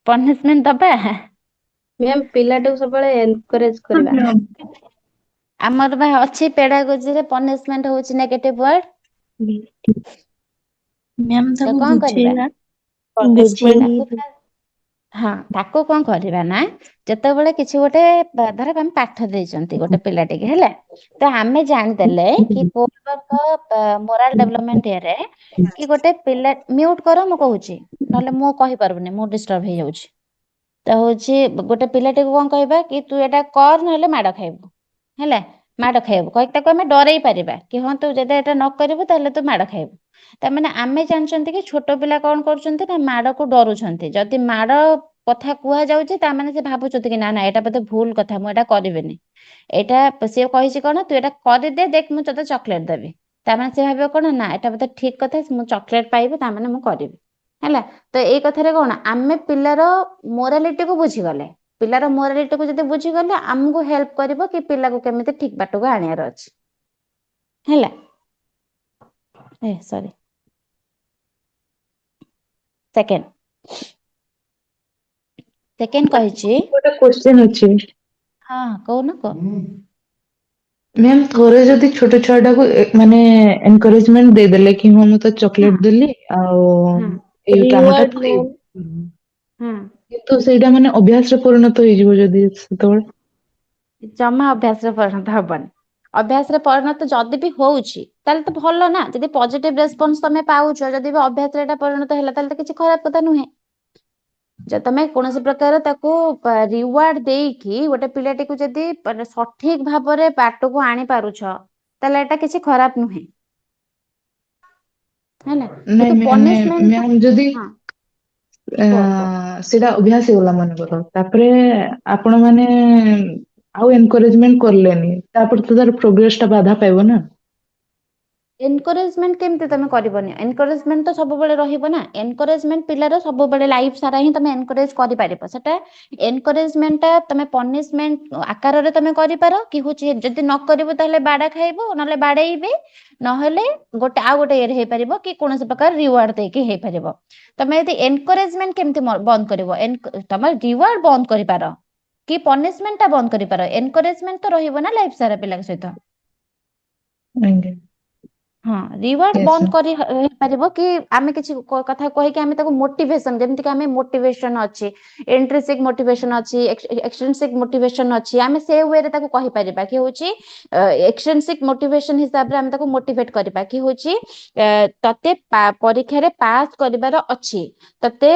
ପନିଶମେଣ୍ଟ ଦବା ମ୍ୟାମ୍ ପିଲାଟାକୁ ସବୁବେଳେ ଏନକରେଜ କରିବା ଆମର ବା ଅଛି ପେଡାଗୋଜିରେ ପନିଶମେଣ୍ଟ ହଉଛି ନେଗେଟିଭ ୱାର୍ଡ ମ୍ୟାମ୍ ତ ତାକୁ କଣ କରିବା ବୁଝେଇବା ତାକୁ ହଁ ତାକୁ କଣ କରିବା ନା ଯେତେବେଳେ କିଛି ଗୋଟେ ଧର ଆମେ ପାଠ ଦେଇଛନ୍ତି ଗୋଟେ ପିଲାଟିକି ହେଲା ତ ଆମେ ଜାଣିଦେଲେ କି ମୋରାଲ ଡେଭଲପମେଣ୍ଟ ଇଏରେ କି ଗୋଟେ ପିଲା ମ୍ୟୁଟ କର ମୁଁ କହୁଛି ନହେଲେ ମୁଁ କହିପାରୁନି ମୁଁ ଡିଷ୍ଟର୍ବ ହେଇଯାଉଛି ତ ହଉଛି ଗୋଟେ ପିଲାଟିକୁ କଣ କହିବା କି ତୁ ଏଇଟା କର ନହେଲେ ମାଡ ଖାଇବୁ ହେଲା ମାଡ ଖାଇବୁ କହିକି ତାକୁ ଆମେ ଡରେଇ ପାରିବା କି ହଁ ତୁ ଯଦି ଏଇଟା ନ କରିବୁ ତାହେଲେ ତୁ ମାଡ ଖାଇବୁ ତାମାନେ ଆମେ ଜାଣିଛନ୍ତି କି ଛୋଟ ପିଲା କଣ କରୁଛନ୍ତି ନା ମାଡକୁ ଡରୁଛନ୍ତି ଯଦି ମାଡ କଥା କୁହାଯାଉଛି ତାମାନେ ସେ ଭାବୁଛନ୍ତି କି ନା ଏଇଟା ବୋଧେ ଭୁଲ କଥା ମୁଁ ଏଇଟା କରିବିନି ଏଇଟା ସିଏ କହିଛି କଣ ତୁ ଏଇଟା କରିଦେ ଦେଖ ମୁଁ ତୋତେ ଚକୋଲେଟ ଦେବି ତାମାନେ ସେ ଭାବିବ କଣ ନା ଏଇଟା ବୋଧେ ଠିକ କଥା ମୁଁ ଚକୋଲେଟ ପାଇବି ତାମାନେ ମୁଁ କରିବି ହେଲା ତ ଏଇ କଥାରେ କଣ ଆମେ ପିଲାର ମୋରାଲିଟିକୁ ବୁଝିଗଲେ ପିଲାର ମୋରାଲିଟିକୁ ଯଦି ବୁଝିଗଲେ ଆମକୁ ହେଲ୍ପ କରିବ କି ପିଲାକୁ କେମିତି ଠିକ ବାଟକୁ ଆଣିବାର ଅଛି ହେଲା ସରି ସେକେଣ୍ଡ କହିଛି ଗୋଟେ କ୍ୱେଶ୍ଚେନ୍ ଅଛି ହଁ କହୁନ କହ ମ୍ୟାମ୍। ଥରେ ଯଦି ଛୋଟ ଛୁଆଟାକୁ ମାନେ ଏନକରେଜମେଣ୍ଟ ଦେଇଦେଲେ କି ହଁ ମୁଁ ତ ଚକୋଲେଟ ଦେଲି ଆଉ ହଁ ଏଇ କାମଟା ରିୱାର୍ଡ କରିବୁ, ହଁ କିନ୍ତୁ ସେଇଟା ମାନେ ଅଭ୍ୟାସରେ ପରିଣତ ହେଇଯିବ ଯଦି ସେତେବେଳେ। ଜମା ଅଭ୍ୟାସରେ ପରିଣତ ହବନି। ଅଭ୍ୟାସରେ ପରିଣତ ଯଦି ବି ହଉଛି ତାହେଲେ ତ ଭଲ ନା, ଯଦି ପଜିଟିଭ ରେସ୍ପନ୍ସ ତମେ ପାଉଛ, ଯଦି ବି ଅଭ୍ୟାସରେ ଏଟା ପରିଣତ ହେଲା ତାହେଲେ ତ କିଛି ଖରାପ କଥା ନୁହେଁ। ଯଦି ତମେ କୌଣସି ପ୍ରକାର ତାକୁ ରିୱାର୍ଡ ଦେଇକି ଗୋଟେ ପିଲାଟିକୁ ଯଦି ସଠିକ ଭାବରେ ବାଟକୁ ଆଣି ପାରୁଛ ତାହେଲେ ଏଟା କିଛି ଖରାପ ନୁହେଁ ହେଲା। ନାଇଁ କିନ୍ତୁ ମାନେ ପନିଶମେଣ୍ଟ ମ୍ୟାମ୍ ଯଦି ହଁ ଆ, କୁହ କୁହ ସେଇଟା ଅଭ୍ୟାସ ହେଇଗଲା ମନେକର, ତାପରେ ଆପଣ ମାନେ ଆଉ ଏନକରେଜମେଣ୍ଟ କଲେନି, ତାପରେ ତ ତାର ପ୍ରୋଗ୍ରେସ ଟା ବାଧା ପାଇବ ନା। ଏନକରେଜମେଣ୍ଟ କେମିତି ତମେ କରିବନି? ଏନକରେଜମେଣ୍ଟ ତ ସବୁବେଳେ ରହିବ ନା। ଏନକରେଜମେଣ୍ଟ ପିଲାର ସବୁବେଳେ ଲାଇଫ ସାରା ହିଁ ତମେ ଏନକରେଜ କରିପାରିବ। ସେଟା ଏନକରେଜମେଣ୍ଟଟା ତମେ ପନିଶମେଣ୍ଟ ଆକାରରେ ତମେ କରିପାର, କି ହଉଛି ଯଦି ନ କରିବ ତାହେଲେ ବାଡା ଖାଇବ, ନହେଲେ ବାଡେଇବେ, ନହେଲେ ଆଉ ଗୋଟେ ଇଏରେ ହେଇପାରିବ କି କୌଣସି ପ୍ରକାର ରିୱାର୍ଡ ଦେଇକି ହେଇପାରିବ। ତମେ ଯଦି ଏନକରେଜମେଣ୍ଟ କେମିତି ବନ୍ଦ କରିବ? ତମେ ରିୱାର୍ଡ ବନ୍ଦ କରିପାର କି ପନିଶମେଣ୍ଟ ଟା ବନ୍ଦ କରିପାର, ଏନକରେଜମେଣ୍ଟ ତ ରହିବ ନା ଲାଇଫ ସାରା ପିଲାଙ୍କ ସହିତ। ଆଜ୍ଞା। ହଁ ରିୱାର୍ଡ Yes, ବନ୍ଦ ma'am. କରି ହେଇପାରିବ କି ଆମେ କିଛି କଥା କହିକି ଆମେ ତାକୁ ମୋଟିଭେସନ, ଯେମିତି କି ଆମେ ମୋଟିଭେସନ ଅଛି, ଇଣ୍ଟ୍ରିନ୍ସିକ ମୋଟିଭେସନ ଅଛି, ଏକ୍ସଟ୍ରିନ୍ସିକ ମୋଟିଭେସନ ଅଛି, ଆମେ ସେ ୱେରେ ତାକୁ କହିପାରିବା କି ହଉଛି ଏକ୍ସଟ୍ରିନ୍ସିକ ମୋଟିଭେସନ ହିସାବରେ ଆମେ ତାକୁ ମୋଟିଭେଟ କରିବା କି ହଉଛି ତତେ ପରୀକ୍ଷାରେ ପାସ୍ କରିବାର ଅଛି, ତତେ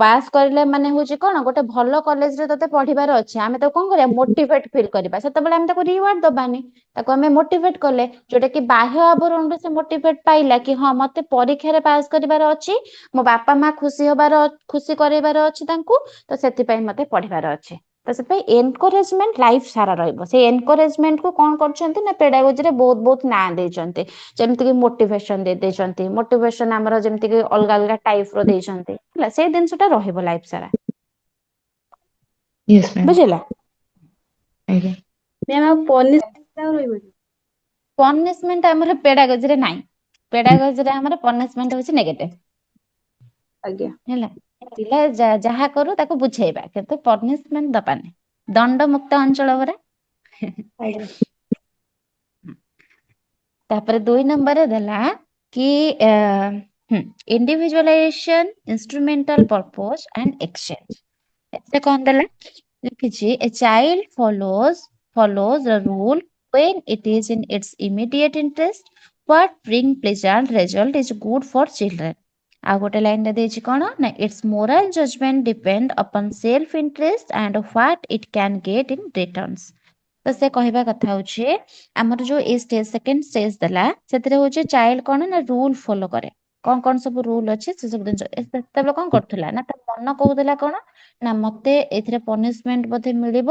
ପାସ୍ କରିଲେ ମାନେ ହଉଛି କଣ, ଗୋଟେ ଭଲ କଲେଜରେ ତତେ ପଢିବାର ଅଛି, ଆମେ ତାକୁ କଣ କରିବା, ମୋଟିଭେଟ ଫିଲ୍ କରିବା। ସେତେବେଳେ ଆମେ ତାକୁ ରିୱାର୍ଡ ଦବାନି, ତାକୁ ଆମେ ମୋଟିଭେଟ କଲେ, ଯୋଉଟା କି ବାହ୍ୟ ଆବରଣରୁ ସେ ମୋଟିଭେଟ ପାଇଲା କି ହଁ ମତେ ପରୀକ୍ଷାରେ ପାସ୍ କରିବାର ଅଛି, ମୋ ବାପା ମା ଖୁସି କରାଇବାର ଅଛି ତାଙ୍କୁ, ତ ସେଥିପାଇଁ ମତେ ପଢିବାର ଅଛି। ତ ସେଥିପାଇଁ ଏନକରେଜମେଣ୍ଟ ଲାଇଫ ସାରା ରହିବ। ସେଇ ଏନକରେଜମେଣ୍ଟ କୁ କଣ କରୁଛନ୍ତି ନା ପେଡାଗୋଜିରେ ବହୁତ ବହୁତ ନାଁ ଦେଇଛନ୍ତି, ଯେମିତିକି ମୋଟିଭେସନ ଦେଇଛନ୍ତି। ମୋଟିଭେସନ ଆମର ଯେମିତିକି ଅଲଗା ଅଲଗା ଟାଇପ ର ଦେଇଛନ୍ତି ହେଲା, ସେଇ ଜିନିଷଟା ରହିବ ଲାଇଫ ସାରା। Yes, ma'am. ବୁଝିଲା? ଆଜ୍ଞା। ମ୍ୟାମ୍ ଆଉ ପନିଶମେଣ୍ଟ ଆଉ ରହିବନି? ପନିଶମେଣ୍ଟ ଆମର ପେଡାଗୋଜିରେ ନାହିଁ। ପେଡାଗୋଜିରେ ଆମର ପନିଶମେଣ୍ଟ ହଉଛି ନେଗେଟିଭ ଆଜ୍ଞା। ହେଲା। ପିଲା ଯାହା କରୁ ତାକୁ ବୁଝେଇବା, କିନ୍ତୁ ପନିଶମେଣ୍ଟ ଦବାନି। ଦଣ୍ଡ ମୁକ୍ତ ଅଞ୍ଚଳ ପରା। ଆଜ୍ଞା। ତାପରେ 2 ନମ୍ବରରେ ଦେଲା କି ଇଣ୍ଡିଭିଜୁଆଲାଇଜେସନ, ଇନଷ୍ଟ୍ରୁମେଣ୍ଟାଲ ପର୍ପୋଜ ଆଣ୍ଡ ଏକ୍ସଚେଞ୍ଜ। ଏଥିରେ କଣ ଦେଲା, ଲେଖିଛି ଏ child follows the rule when it is in its immediate interest, what bring pleasant result is good for children। ଆଉ ଗୋଟେ ଲାଇନରେ ଦେଇଛି କଣ ନା, its moral judgment depend upon self interest and what it can get in returns। ତ ସେ କହିବା କଥା ହଉଛି ଆମର ଯୋଉ ଏଇ ଷ୍ଟେଜ, ସେକେଣ୍ଡ ଷ୍ଟେଜ ଦେଲା, ସେଥିରେ ହଉଛି ଚାଇଲ୍ଡ କଣ ନା ରୁଲ ଫଲୋ କରେ। କଣ କଣ ସବୁ ରୁଲ ଅଛି ସେ ସବୁ ଜିନିଷ ସେତେବେଳେ କଣ କରୁଥିଲା ନା, ତା ମନ କହୁଥିଲା କଣ ନା ମତେ ଏଥିରେ ପନିଶମେଣ୍ଟ ବୋଧେ ମିଳିବ,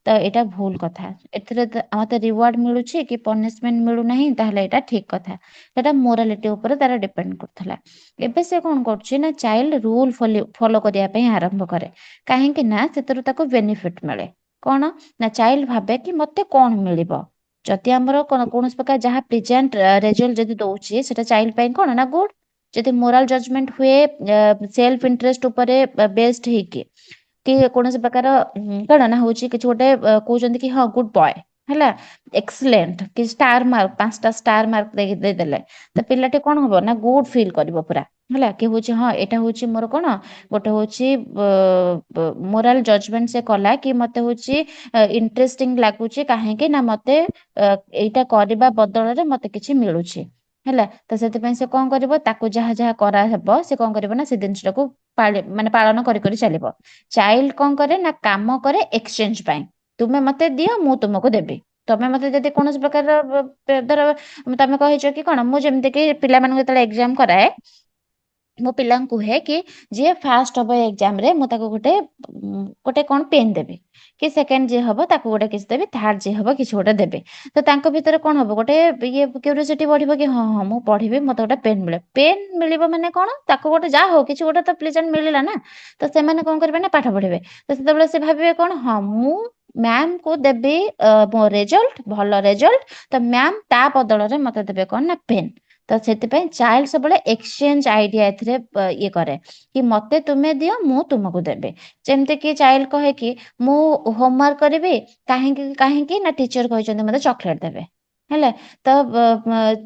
ତ ଏଇଟା ଭୁଲ କଥା। ଏଥିରେ ମତେ ରିୱାର୍ଡ ମିଳୁଛି କି ପନିଶମେଣ୍ଟ ମିଳୁନାହିଁ, ତାହେଲେ ଏଇଟା ଠିକ କଥା। ସେଟା ମୋରାଲିଟି ଉପରେ ତାର ଡିପେଣ୍ଡ କରୁଥିଲା। ଏବେ ସେ କଣ କରୁଛି ନା, ଚାଇଲ୍ଡ ରୁଲ ଫଲୋ କରିବା ପାଇଁ ଆରମ୍ଭ କରେ। କାହିଁକି ନା ସେଥିରୁ ତାକୁ ବେନିଫିଟ ମିଳେ। କଣ ନା, ଚାଇଲ୍ଡ ଭାବେ କି ମତେ କଣ ମିଳିବ, ଯଦି ଆମର କୌଣସି ପ୍ରକାର ଯାହା ପ୍ରେଜେଣ୍ଟ ରେଜଲ୍ଟ ଯଦି ଦଉଛି ସେଟା ଚାଇଲ୍ଡ ପାଇଁ କଣ ନା ଗୁଡ। ଯଦି ମୋରାଲ ଜଜମେଣ୍ଟ ହୁଏ ସେଲ୍ଫ ଇଣ୍ଟରେଷ୍ଟ ଉପରେ ବେସ୍ଡ ହେଇକି, କି କୌଣସି ପ୍ରକାର କଣ ନା ହଉଛି କିଛି ଗୋଟେ କହୁଛନ୍ତି କି ହଁ ଗୁଡ ବୟ ହେଲା, ଏକ୍ସଲେଣ୍ଟ କି ଷ୍ଟାର ମାର୍କ, 5ଟା ଷ୍ଟାର ମାର୍କ ଦେଇଦେଲେ, ତ ପିଲାଟି କଣ ହବ ନା ଗୁଡ ଫିଲ୍ କରିବ ପୁରା ହେଲା, କି ହଉଛି ହଁ ଏଇଟା ହଉଛି ମୋର କଣ ଗୋଟେ ହଉଛି ମୋରାଲ ଜଜମେଣ୍ଟ ସେ କଲା କି ମତେ ହଉଛି ଇଣ୍ଟରେଷ୍ଟିଂ ଲାଗୁଛି, କାହିଁକି ନା ମତେ ଏଇଟା କରିବା ବଦଳରେ ମତେ କିଛି ମିଳୁଛି ହେଲା। ତ ସେଥିପାଇଁ ସେ କଣ କରିବ, ତାକୁ ଯାହା ଯାହା କରାହେବ ସେ କଣ କରିବ ନା, ସେ ଜିନିଷଟାକୁ ମାନେ ପାଳନ କରି କରି ଚାଲିବ। ଚାଇଲ୍ଡ କଣ କରେ ନା, କାମ କରେ ଏକ୍ସଚେଞ୍ଜ ପାଇଁ, ତୁମେ ମତେ ଦିଅ ମୁଁ ତୁମକୁ ଦେବି। ତମେ ମତେ ଯଦି କୌଣସି ପ୍ରକାର ଧର ତମେ କହିଛ କି କଣ, ମୁଁ ଯେମିତି କି ପିଲାମାନଙ୍କୁ ଯେତେବେଳେ ଏକ୍ଜାମ କରାଏ, ମୋ ପିଲାଙ୍କୁ କୁହେ କି ଯିଏ ଫାଷ୍ଟ ହବ ଏକ୍ଜାମ ରେ ମୁଁ ତାକୁ ଗୋଟେ କଣ ପେନ୍ ଦେବି, କି ସେକେଣ୍ଡ ଯିଏ ହବ ତାକୁ ଗୋଟେ କିଛି ଦେବି, ଥାର୍ଡ ଯିଏ ହବ କିଛି ଗୋଟେ ଦେବି। ତ ତାଙ୍କ ଭିତରେ କଣ ହବ, ଗୋଟେ ଇଏ କ୍ୟୁରିଓସିଟି ବଢିବ କି ହଁ ହଁ ମୁଁ ପଢିବି, ମତେ ଗୋଟେ ପେନ୍ ମିଳେ। ପେନ୍ ମିଳିବ ମାନେ କଣ, ତାକୁ ଗୋଟେ ଯାହା ହଉ କିଛି ଗୋଟେ ତ ପ୍ଲେଜେଣ୍ଟ ମିଳିଲା ନା, ତ ସେମାନେ କଣ କରିବେ ନା ପାଠ ପଢିବେ। ତ ସେତେବେଳେ ସେ ଭାବିବେ କଣ, ହଁ ମୁଁ ମ୍ୟାମ କୁ ଦେବି ମୋ ରେଜଲ୍ଟ, ଭଲ ରେଜଲ୍ଟ, ତ ମ୍ୟାମ ତା ବଦଳରେ ମତେ ଦେବେ କଣ ନା ପେନ୍। ତ ତ ସେଥିପାଇଁ ଚାଇଲ୍ଡ ସବୁବେଳେ ଏକ୍ସଚେଞ୍ଜ ଆଇଡିଆ ଏଥିରେ ଇଏ କରେ କି ମତେ ତୁମେ ଦିଅ ମୁଁ ତୁମକୁ ଦେବି। ଯେମିତି କି ଚାଇଲ୍ଡ କହେ କି ମୁଁ ହୋମୱାର୍କ କରିବି, କାହିଁକି କାହିଁକି ନା ଟିଚର କହିଛନ୍ତି ମତେ ଚକୋଲେଟ ଦେବେ। ହେଲା, ତ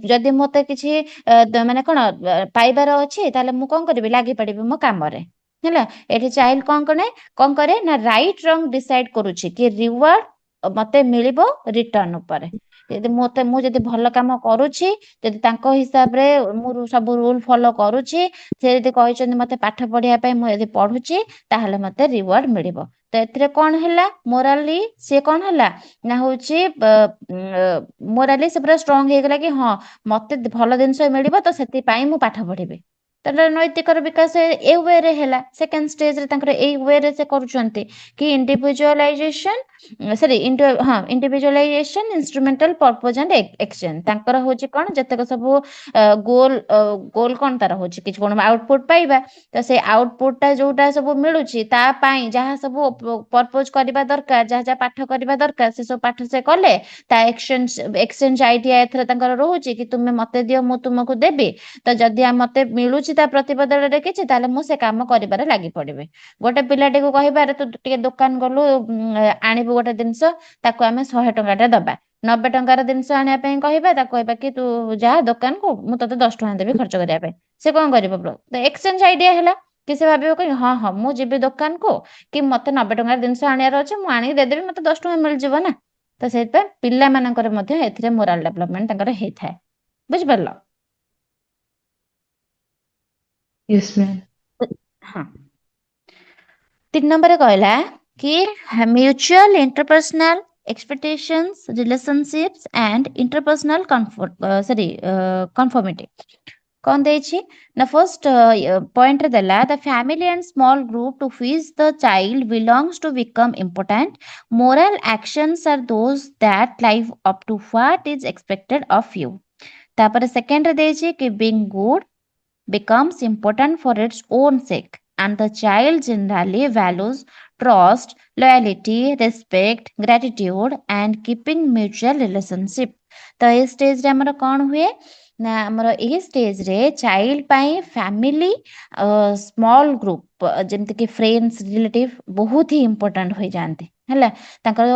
ଯଦି ମତେ କିଛି ମାନେ କଣ ପାଇବାର ଅଛି ତାହେଲେ ମୁଁ କଣ କରିବି, ଲାଗି ପଡିବି ମୋ କାମରେ। ହେଲା, ଏଠି ଚାଇଲ୍ଡ କଣ କରେ ନା ରାଇଟ ରଙ୍ଗ ଡିସାଇଡ କରୁଛି କି ରିୱାର୍ଡ ମତେ ମିଳିବ ରିଟର୍ନ ଉପରେ। ଯଦି ମୁଁ ଯଦି ଭଲ କାମ କରୁଛି, ଯଦି ତାଙ୍କ ହିସାବରେ ମୁଁ ସବୁ ରୁଲ ଫଲୋ କରୁଛି, ସେ ଯଦି କହିଛନ୍ତି ମତେ ପାଠ ପଢିବା ପାଇଁ, ମୁଁ ଯଦି ପଢୁଛି ତାହେଲେ ମତେ ରିୱାର୍ଡ ମିଳିବ। ତ ଏଥିରେ କଣ ହେଲା, ମୋରାଲି ସିଏ କଣ ହେଲା ନା ହଉଛି ମୋରାଲି ସେ ପୁରା ଷ୍ଟ୍ରଙ୍ଗ ହେଇଗଲା କି ହଁ ମତେ ଭଲ ଜିନିଷ ମିଳିବ ତ ସେଥିପାଇଁ ମୁଁ ପାଠ ପଢିବି। ତାହେଲେ ନୈତିକର ବିକାଶ ଏ ୱେରେ ହେଲା। ସେକେଣ୍ଡ ଷ୍ଟେଜରେ ତାଙ୍କର ଏଇ ୱେରେ ସେ କରୁଛନ୍ତି କି ଇଣ୍ଡିଭିଜୁଆଲାଇଜେସନ ଇଣ୍ଡିଭିଜୁଆଲାଇଜେସନ ଇନଷ୍ଟ୍ରୁମେଣ୍ଟାଲ ପର୍ପୋଜ ଆଣ୍ଡ ଏକ୍ସଚେଞ୍ଜ। ତାଙ୍କର ହଉଛି କଣ, ଯେତେକ ସବୁ ଗୋଲ କଣ ତାର ହଉଛି କିଛି କଣ ଆଉଟପୁଟ ପାଇବା, ତ ସେଇ ଆଉଟପୁଟ ଟା ଯୋଉଟା ସବୁ ମିଳୁଛି ତା ପାଇଁ ଯାହା ସବୁ ପର୍ପୋଜ କରିବା ଦରକାର, ଯାହା ଯାହା ପାଠ କରିବା ଦରକାର, ସେ ସବୁ ପାଠ ସେ କଲେ। ତା ଏକ୍ସଚେଞ୍ଜ ଆଇଡିଆ ଏଥିରେ ତାଙ୍କର ରହୁଛି କି ତୁମେ ମତେ ଦିଅ ମୁଁ ତୁମକୁ ଦେବି। ତ ଯଦି ମତେ ମିଳୁଛି ତା ପ୍ରତିବଦଳରେ କିଛି, ତାହେଲେ ମୁଁ ସେ କାମ କରିବାରେ ଲାଗି ପଡିବି। ଗୋଟେ ପିଲାଟିକୁ କହିବାରେ ତୁ ଟିକେ ଦୋକାନ ଗଲୁ ଆଣିବୁ ଗୋଟେ ଜିନିଷ, ତାକୁ ଆମେ 100 ଟଙ୍କାଟା ଦବା। 90 ଟଙ୍କାର ଜିନିଷ ଆଣିବା ପାଇଁ କହିବା, ତାକୁ କହିବା କି ତୁ ଯା ଦୋକାନକୁ, ମୁଁ ତତେ 10 ଟଙ୍କା ଦେବି ଖର୍ଚ୍ଚ କରିବା ପାଇଁ। ସେ କଣ କରିବ, ଏକ୍ସଚେଞ୍ଜ ଆଇଡିଆ ହେଲା କି ସେ ଭାବିବ କି ହଁ ହଁ ମୁଁ ଯିବି ଦୋକାନକୁ, କି ମତେ 90 ଟଙ୍କାର ଜିନିଷ ଆଣିବାର ଅଛି, ମୁଁ ଆଣିକି ଦେଇଦେବି, ମତେ 10 ଟଙ୍କା ମିଳିଯିବ ନା। ତ ସେଇଥିପାଇଁ ପିଲାମାନଙ୍କର ମଧ୍ୟ ଏଥିରେ ମୋରାଲ ଡେଭଲପମେଣ୍ଟ ତାଙ୍କର ହେଇଥାଏ। ବୁଝିପାରିଲ? Yes ma'am. ହଁ। 3 ନମ୍ବରରେ କହିଲା କି mutual interpersonal expectations, relationships and interpersonal conformity. କଣ ଦେଇଛି ନା ଫର୍ଷ୍ଟ ପଏଣ୍ଟରେ ଦେଲା the family and small group to which the child belongs to become important. Moral actions are those that live up to what is expected of you. ତାପରେ ସେକେଣ୍ଡରେ ଦେଇଛି କି being good becomes important for its own sake and the child generally values trust, loyalty, respect, gratitude and keeping mutual relationship. ତ ଏ ଷ୍ଟେଜରେ ଆମର କଣ ହୁଏ ନା ଆମର ଏହି ଷ୍ଟେଜରେ ଚାଇଲ୍ଡ ପାଇଁ ଫ୍ୟାମିଲି ସ୍ମଲ୍ ଗ୍ରୁପ ଯେମିତିକି ଫ୍ରେଣ୍ଡସ୍ ରିଲେଟିଭ ବହୁତ ହି ଇମ୍ପୋର୍ଟାଣ୍ଟ ହୋଇଯାଆନ୍ତି। ହେଲା, ତାଙ୍କର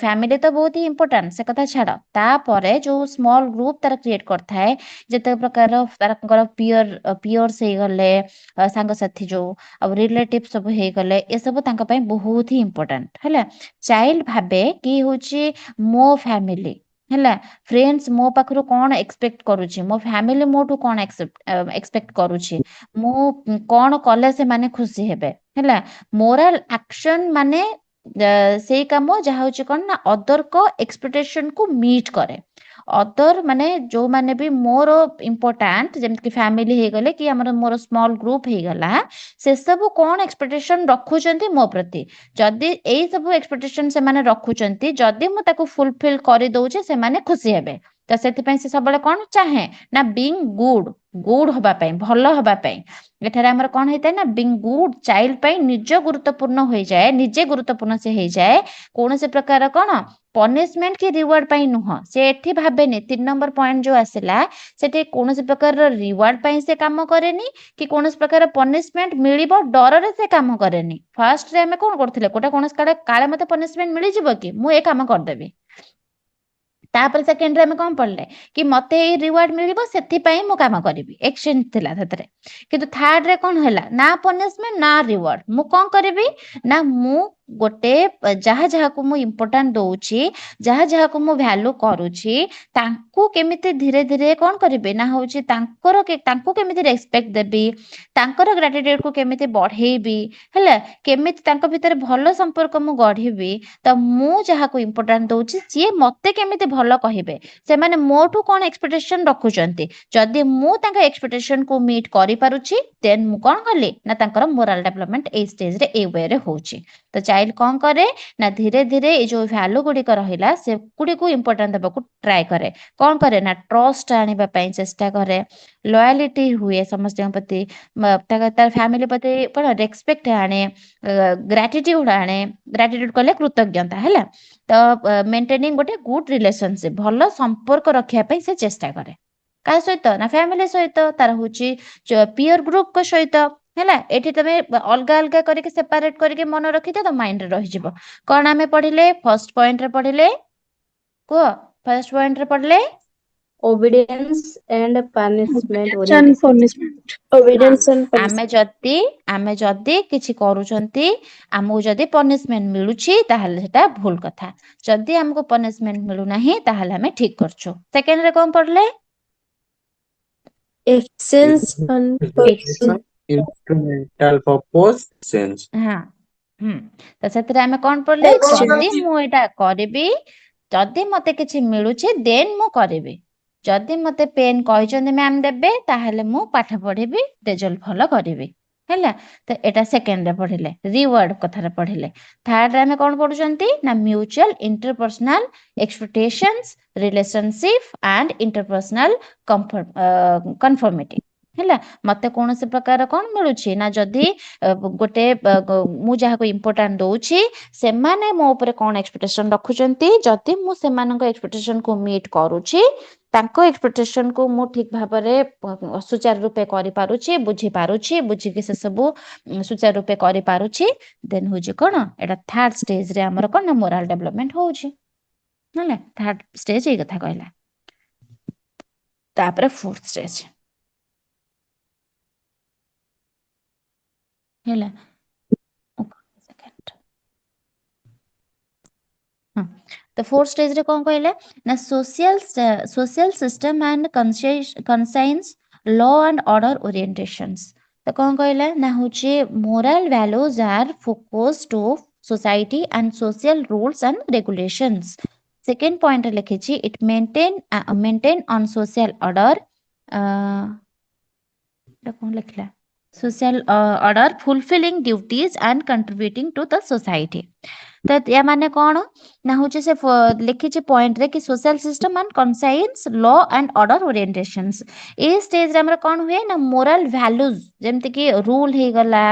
ଫ୍ୟାମିଲି ତ ବହୁତ ହି ଇମ୍ପୋର୍ଟାଣ୍ଟ, ସେ କଥା ଛାଡ଼। ତାପରେ ଯୋଉ ସ୍ମଲ୍ ଗ୍ରୁପ ତାର କ୍ରିଏଟ୍ କରିଥାଏ, ଯେତେ ପ୍ରକାର ତାଙ୍କର ପିୟର୍ସ ହେଇଗଲେ, ସାଙ୍ଗସାଥି ଯୋଉ ଆଉ ରିଲେଟିଭ ସବୁ ହେଇଗଲେ, ଏସବୁ ତାଙ୍କ ପାଇଁ ବହୁତ ହି ଇମ୍ପୋର୍ଟାଣ୍ଟ। ହେଲା, ଚାଇଲ୍ଡ ଭାବେ କି ହଉଛି ମୋ ଫ୍ୟାମିଲି, ହେଲା ଫ୍ରେଣ୍ଡସ୍ ମୋ ପାଖରୁ କଣ ଏକ୍ସପେକ୍ଟ କରୁଛି, ମୋ ଫ୍ୟାମିଲି ମୋଠୁ କଣ ଏକ୍ସପେକ୍ଟ କରୁଛି, ମୁଁ କଣ କଲେ ସେମାନେ ଖୁସି ହେବେ। ହେଲା, ମୋରାଲ ଆକ୍ସନ ମାନେ ସେଇ କାମ ଯାହା ହଉଛି କଣ ନା ଅଦରଙ୍କ ଏକ୍ସପେକ୍ଟେସନକୁ ମିଟ୍ କରେ। ଅଦର ମାନେ ଯୋଉମାନେ ବି ମୋର ଇମ୍ପୋର୍ଟାଣ୍ଟ, ଯେମିତିକି ଫ୍ୟାମିଲି ହେଇଗଲେ କି ମୋର ସ୍ମଲ୍ ଗ୍ରୁପ ହେଇଗଲା, ସେସବୁ କଣ ଏକ୍ସପେକ୍ଟେସନ ରଖୁଛନ୍ତି ମୋ ପ୍ରତି। ଯଦି ଏଇ ସବୁ ଏକ୍ସପେକ୍ଟେସନ ସେମାନେ ରଖୁଛନ୍ତି, ଯଦି ମୁଁ ତାକୁ ଫୁଲଫିଲ କରିଦଉଛି, ସେମାନେ ଖୁସି ହେବେ। ତ ସେଥିପାଇଁ ସେ ସବୁବେଳେ କଣ ଚାହେଁ ନା ବିଙ୍ଗ ଗୁଡ ହବା ପାଇଁ, ଭଲ ହବା ପାଇଁ। ଏଠାରେ ଆମର କଣ ହେଇଥାଏ ନା ବିଙ୍ଗ ଗୁଡ ଚାଇଲ୍ଡ ପାଇଁ ନିଜ ଗୁରୁତ୍ୱପୂର୍ଣ୍ଣ ହୋଇଯାଏ, ନିଜେ ଗୁରୁତ୍ୱପୂର୍ଣ୍ଣ ସେ ହେଇଯାଏ। କୌଣସି ପ୍ରକାର କଣ ପନିଶମେଣ୍ଟ କି ରିୱାର୍ଡ ପାଇଁ ନୁହଁ। ସେ ଏଠି ଭାବେନି, 3 ନମ୍ବର ପଏଣ୍ଟ ଯୋଉ ଆସିଲା, ସେଠି କୌଣସି ପ୍ରକାରର ରିୱାର୍ଡ ପାଇଁ ସେ କାମ କରେନି କି କୌଣସି ପ୍ରକାର ପନିଶମେଣ୍ଟ ମିଳିବ ଡରରେ ସେ କାମ କରେନି। ଫାର୍ଷ୍ଟରେ ଆମେ କଣ କରୁଥିଲେ, କୌଣସି କାଳେ ମତେ ପନିଶମେଣ୍ଟ ମିଳିଯିବ କି, ମୁଁ ଏ କାମ କରିଦେବି। ତାପରେ ସେକେଣ୍ଡରେ ଆମେ କଣ ପଢିଲେ କି ମତେ ଏଇ ରିୱାର୍ଡ ମିଳିବ, ସେଥିପାଇଁ ମୁଁ କାମ କରିବି, ଏକ୍ସଚେଞ୍ଜ ଥିଲା ସେଥିରେ। କିନ୍ତୁ ଥାର୍ଡରେ କଣ ହେଲା, ନା ପନିଶମେଣ୍ଟ ନା ରିୱାର୍ଡ, ମୁଁ କଣ କରିବି ନା ମୁଁ ଗୋଟେ ଯାହାକୁ ମୁଁ ଇମ୍ପୋର୍ଟାଣ୍ଟ ଦଉଛି, ଯାହାକୁ ମୁଁ ଭ୍ୟାଲୁ କରୁଛି, ତାଙ୍କୁ କେମିତି ଧୀରେ ଧୀରେ କଣ କରିବି ନା ହଉଛି ତାଙ୍କୁ କେମିତି ରେସପେକ୍ଟ ଦେବି, ତାଙ୍କର ଗ୍ରାଟିଟ୍ୟୁଡକୁ କେମିତି ବଢେଇବି। ହେଲା, କେମିତି ତାଙ୍କ ଭିତରେ ଭଲ ସମ୍ପର୍କ ମୁଁ ଗଢିବି। ତ ମୁଁ ଯାହାକୁ ଇମ୍ପୋର୍ଟାଣ୍ଟ ଦଉଛି, ସିଏ ମତେ କେମିତି ଭଲ କହିବେ, ସେମାନେ ମୋଠୁ କଣ ଏକ୍ସପେକ୍ଟେସନ ରଖୁଛନ୍ତି। ଯଦି ମୁଁ ତାଙ୍କ ଏକ୍ସପେକ୍ଟେସନକୁ ମିଟ୍ କରିପାରୁଛି, ଦେନ୍ ମୁଁ କଣ କଲି ନା ତାଙ୍କର ମୋରାଲ ଡେଭଲପମେଣ୍ଟ ଏଇ ଷ୍ଟେଜରେ ଏଇ ୱେରେ ହଉଛି। ତ ଚାଇଲ୍ଡ କଣ କରେ ନା ଧୀରେ ଧୀରେ ଏଇ ଯୋଉ ଭ୍ୟାଲୁ ଗୁଡିକ ରହିଲା, ସେଗୁଡିକୁ ଇମ୍ପୋର୍ଟାଣ୍ଟ ଦେବାକୁ ଟ୍ରାଏ କରେ। କଣ କରେ ନା ଟ୍ରଷ୍ଟ ଆଣିବା ପାଇଁ ଚେଷ୍ଟା କରେ, ଲୟାଲିଟି ହୁଏ ସମସ୍ତଙ୍କ ପ୍ରତି, ତାର ଫ୍ୟାମିଲି ପ୍ରତି କଣ ରେସପେକ୍ଟ ଆଣେ, ଗ୍ରାଟିଟ୍ୟୁଡ ଆଣେ। ଗ୍ରାଟିଟ୍ୟୁଡ କଲେ କୃତଜ୍ଞତା। ହେଲା, ତ ମେଣ୍ଟେନିଂ ଗୋଟେ ଗୁଡ ରିଲେସନସିପ, ଭଲ ସମ୍ପର୍କ ରଖିବା ପାଇଁ ସେ ଚେଷ୍ଟା କରେ। କାହା ସହିତ ନା ଫ୍ୟାମିଲି ସହିତ ତାର ହଉଛି ପିୟର ଗ୍ରୁପ ସହିତ ହେଲା। ଏଠି ତମେ ଅଲଗା ଅଲଗା କରିକି ସେପାରେଟ କରିକି ମନେ ରଖିଦିଅ ତ ମାଇଣ୍ଡରେ ରହିଯିବ। କଣ ଆମେ ପଢିଲେ ଫର୍ଷ୍ଟ ପଏଣ୍ଟରେ ପଢିଲେ କୁହ ଫର୍ଷ୍ଟ ପଏଣ୍ଟରେ ପଢିଲେ obedience and punishment Obedience and orientation. punishment. Obedience and ଆମେ punishment. ଯଦି କିଛି କରୁଛନ୍ତି ଆମକୁ ଯଦି ପନିଶମେଣ୍ଟ ମିଳୁଛି ତାହେଲେ ସେଟା ଭୁଲ କଥା। ଯଦି ଆମକୁ ପନିଶମେଣ୍ଟ ମିଳୁନାହିଁ ତାହେଲେ ଆମେ ଠିକ କରୁଛୁ। ସେକେଣ୍ଡରେ କଣ ପଢିଲେ Exchange and instrumental purpose sense. ହଁ ତ ସେଥିରେ ଆମେ କଣ ପଢିଲେ ଯଦି ମୁଁ ଏଇଟା କରିବି ଯଦି ମତେ କିଛି ମିଳୁଛି ଦେନ୍ ମୁଁ କରିବି। ଯଦି ମତେ ପେନ୍ କହିଛନ୍ତି ମ୍ୟାମ୍ ଦେବେ ତାହେଲେ ମୁଁ ପାଠ ପଢିବି ରେଜଲ୍ଟ ଭଲ କରିବି ହେଲା। ତ ଏଟା ସେକେଣ୍ଡରେ ପଢିଲେ ରିୱାର୍ଡ କଥାରେ ପଢିଲେ। ଥାର୍ଡରେ ଆମେ କଣ ପଢୁଛନ୍ତି ନା mutual interpersonal expectations relationship and interpersonal conformity ହେଲା। ମତେ କୌଣସି ପ୍ରକାର କଣ ମିଳୁଛି ନା ଯଦି ଗୋଟେ ମୁଁ ଯାହାକୁ ଇମ୍ପୋର୍ଟାଣ୍ଟ ଦଉଛି ସେମାନେ ମୋ ଉପରେ କଣ ଏକ୍ସପେକ୍ଟେସନ ରଖୁଛନ୍ତି ଯଦି ମୁଁ ସେମାନଙ୍କ ଏକ୍ସପେକ୍ଟେସନକୁ ମିଟ୍ କରୁଛି ତାଙ୍କ ଏକ୍ସପେକ୍ଟେସନକୁ ମୁଁ ଠିକ ଭାବରେ ସୁଚାରୁ ରୂପେ କରିପାରୁଛି ବୁଝିକି ସେ ସବୁ ସୁଚାରୁ ରୂପେ କରିପାରୁଛି ଦେନ୍ ହଉଛି କଣ ଏଟା ଥାର୍ଡ ଷ୍ଟେଜରେ ଆମର କଣ ନା ମୋରାଲ ଡେଭଲପମେଣ୍ଟ ହଉଛି ହେଲା। ଥାର୍ଡ ଷ୍ଟେଜ ଏଇ କଥା କହିଲା। ତାପରେ ଫୋର୍ଥ ଷ୍ଟେଜ ହେଲା। ତ ଫୋର୍ଥ ଷ୍ଟେଜରେ କଣ କହିଲେ ନା social system and conscience law and order orientations। ତ କଣ କହିଲା ନା ହଉଛି moral values are focused to society and social rules and regulations। Second ପଏଣ୍ଟରେ ଲେଖିଛି it maintain on social order ଏଟା କଣ ଲେଖିଲା social order fulfilling duties and contributing to the society। ତ ୟା ମାନେ କଣ ନା ହଉଛି ସେ ଲେଖିଛି ପଏଣ୍ଟରେ କି social system and conscience law and order orientations. ଏଇ ଷ୍ଟେଜରେ ଆମର କଣ ହୁଏ ନା ମୋରାଲ ଭ୍ୟାଲୁଜ ଯେମିତିକି ରୁଲ ହେଇଗଲା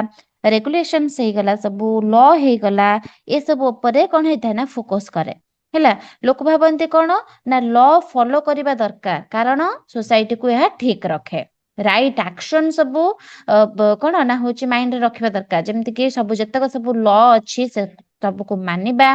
ରେଗୁଲେସନ୍ସ ହେଇଗଲା ସବୁ ଲ ହେଇଗଲା ଏସବୁ ଉପରେ କଣ ହେଇଥାଏ ନା ଫୋକସ କରେ ହେଲା। ଲୋକ ଭାବନ୍ତି କଣ ନା ଲ ଫଲୋ କରିବା ଦରକାର କାରଣ ସୋସାଇଟିକୁ ଏହା ଠିକ ରଖେ। ରାଇଟ ଆକ୍ସନ ସବୁ କଣ ନା ହଉଛି ମାଇଣ୍ଡରେ ରଖିବା ଦରକାର ଯେମିତିକି ସବୁ ଯେତେକ ସବୁ ଲ ଅଛି ସେ ସବୁକୁ ମାନିବା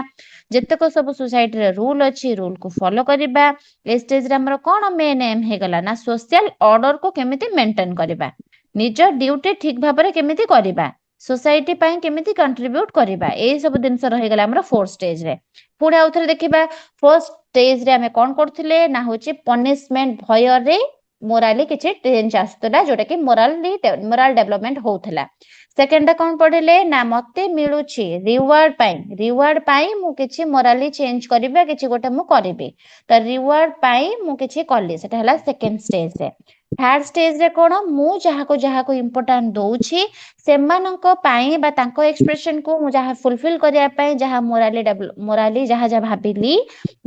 ଯେତେକ ସବୁ ସୋସାଇଟିରେ ରୁଲ ଅଛି ରୁଲକୁ ଫଲୋ କରିବା। ଏ ଷ୍ଟେଜରେ ଆମର କଣ ମେନ୍ ଏମ୍ ହେଇଗଲା ନା ସୋସିଆଲ ଅର୍ଡରକୁ କେମିତି ମେଣ୍ଟେନ କରିବା ନିଜ ଡ୍ୟୁଟି ଠିକ ଭାବରେ କେମିତି କରିବା ସୋସାଇଟି ପାଇଁ କେମିତି କଣ୍ଟ୍ରିବ୍ୟୁଟ କରିବା ଏଇ ସବୁ ଜିନିଷ ରହିଗଲା ଆମର ଫୋର୍ଥ ଷ୍ଟେଜରେ। ପୁଣି ଆଉ ଥରେ ଦେଖିବା ଫର୍ଷ୍ଟ ଷ୍ଟେଜରେ ଆମେ କଣ କରୁଥିଲେ ନା ହଉଛି ପନିଶମେଣ୍ଟ ଭୟରେ ମୋରାଲି କିଛି ଚେଞ୍ଜ ଆସୁଥିଲା ଯୋଉଟା କି ମୋରାଲ ଡେଭଲପମେଣ୍ଟ ହଉଥିଲା। ସେକେଣ୍ଡ କଣ ପଢିଲେ ନା ମତେ ମିଳୁଛି ରିୱାର୍ଡ ପାଇଁ ମୁଁ କିଛି ମୋରାଲି ଚେଞ୍ଜ କରିବା କିଛି ଗୋଟେ ମୁଁ କରିବି ତ ରିୱାର୍ଡ ପାଇଁ ମୁଁ କିଛି କଲି ସେଟା ହେଲା ସେକେଣ୍ଡ ଷ୍ଟେଜରେ। ଥାର୍ଡ ଷ୍ଟେଜରେ କଣ ମୁଁ ଯାହାକୁ ଇମ୍ପୋର୍ଟାଣ୍ଟ ଦଉଛି ସେମାନଙ୍କ ପାଇଁ ବା ତାଙ୍କ ଏକ୍ସପ୍ରେସନକୁ ମୁଁ ଯାହା ଫୁଲଫିଲ କରିବା ପାଇଁ ଯାହା ମୋରାଲି ଯାହା ଭାବିଲି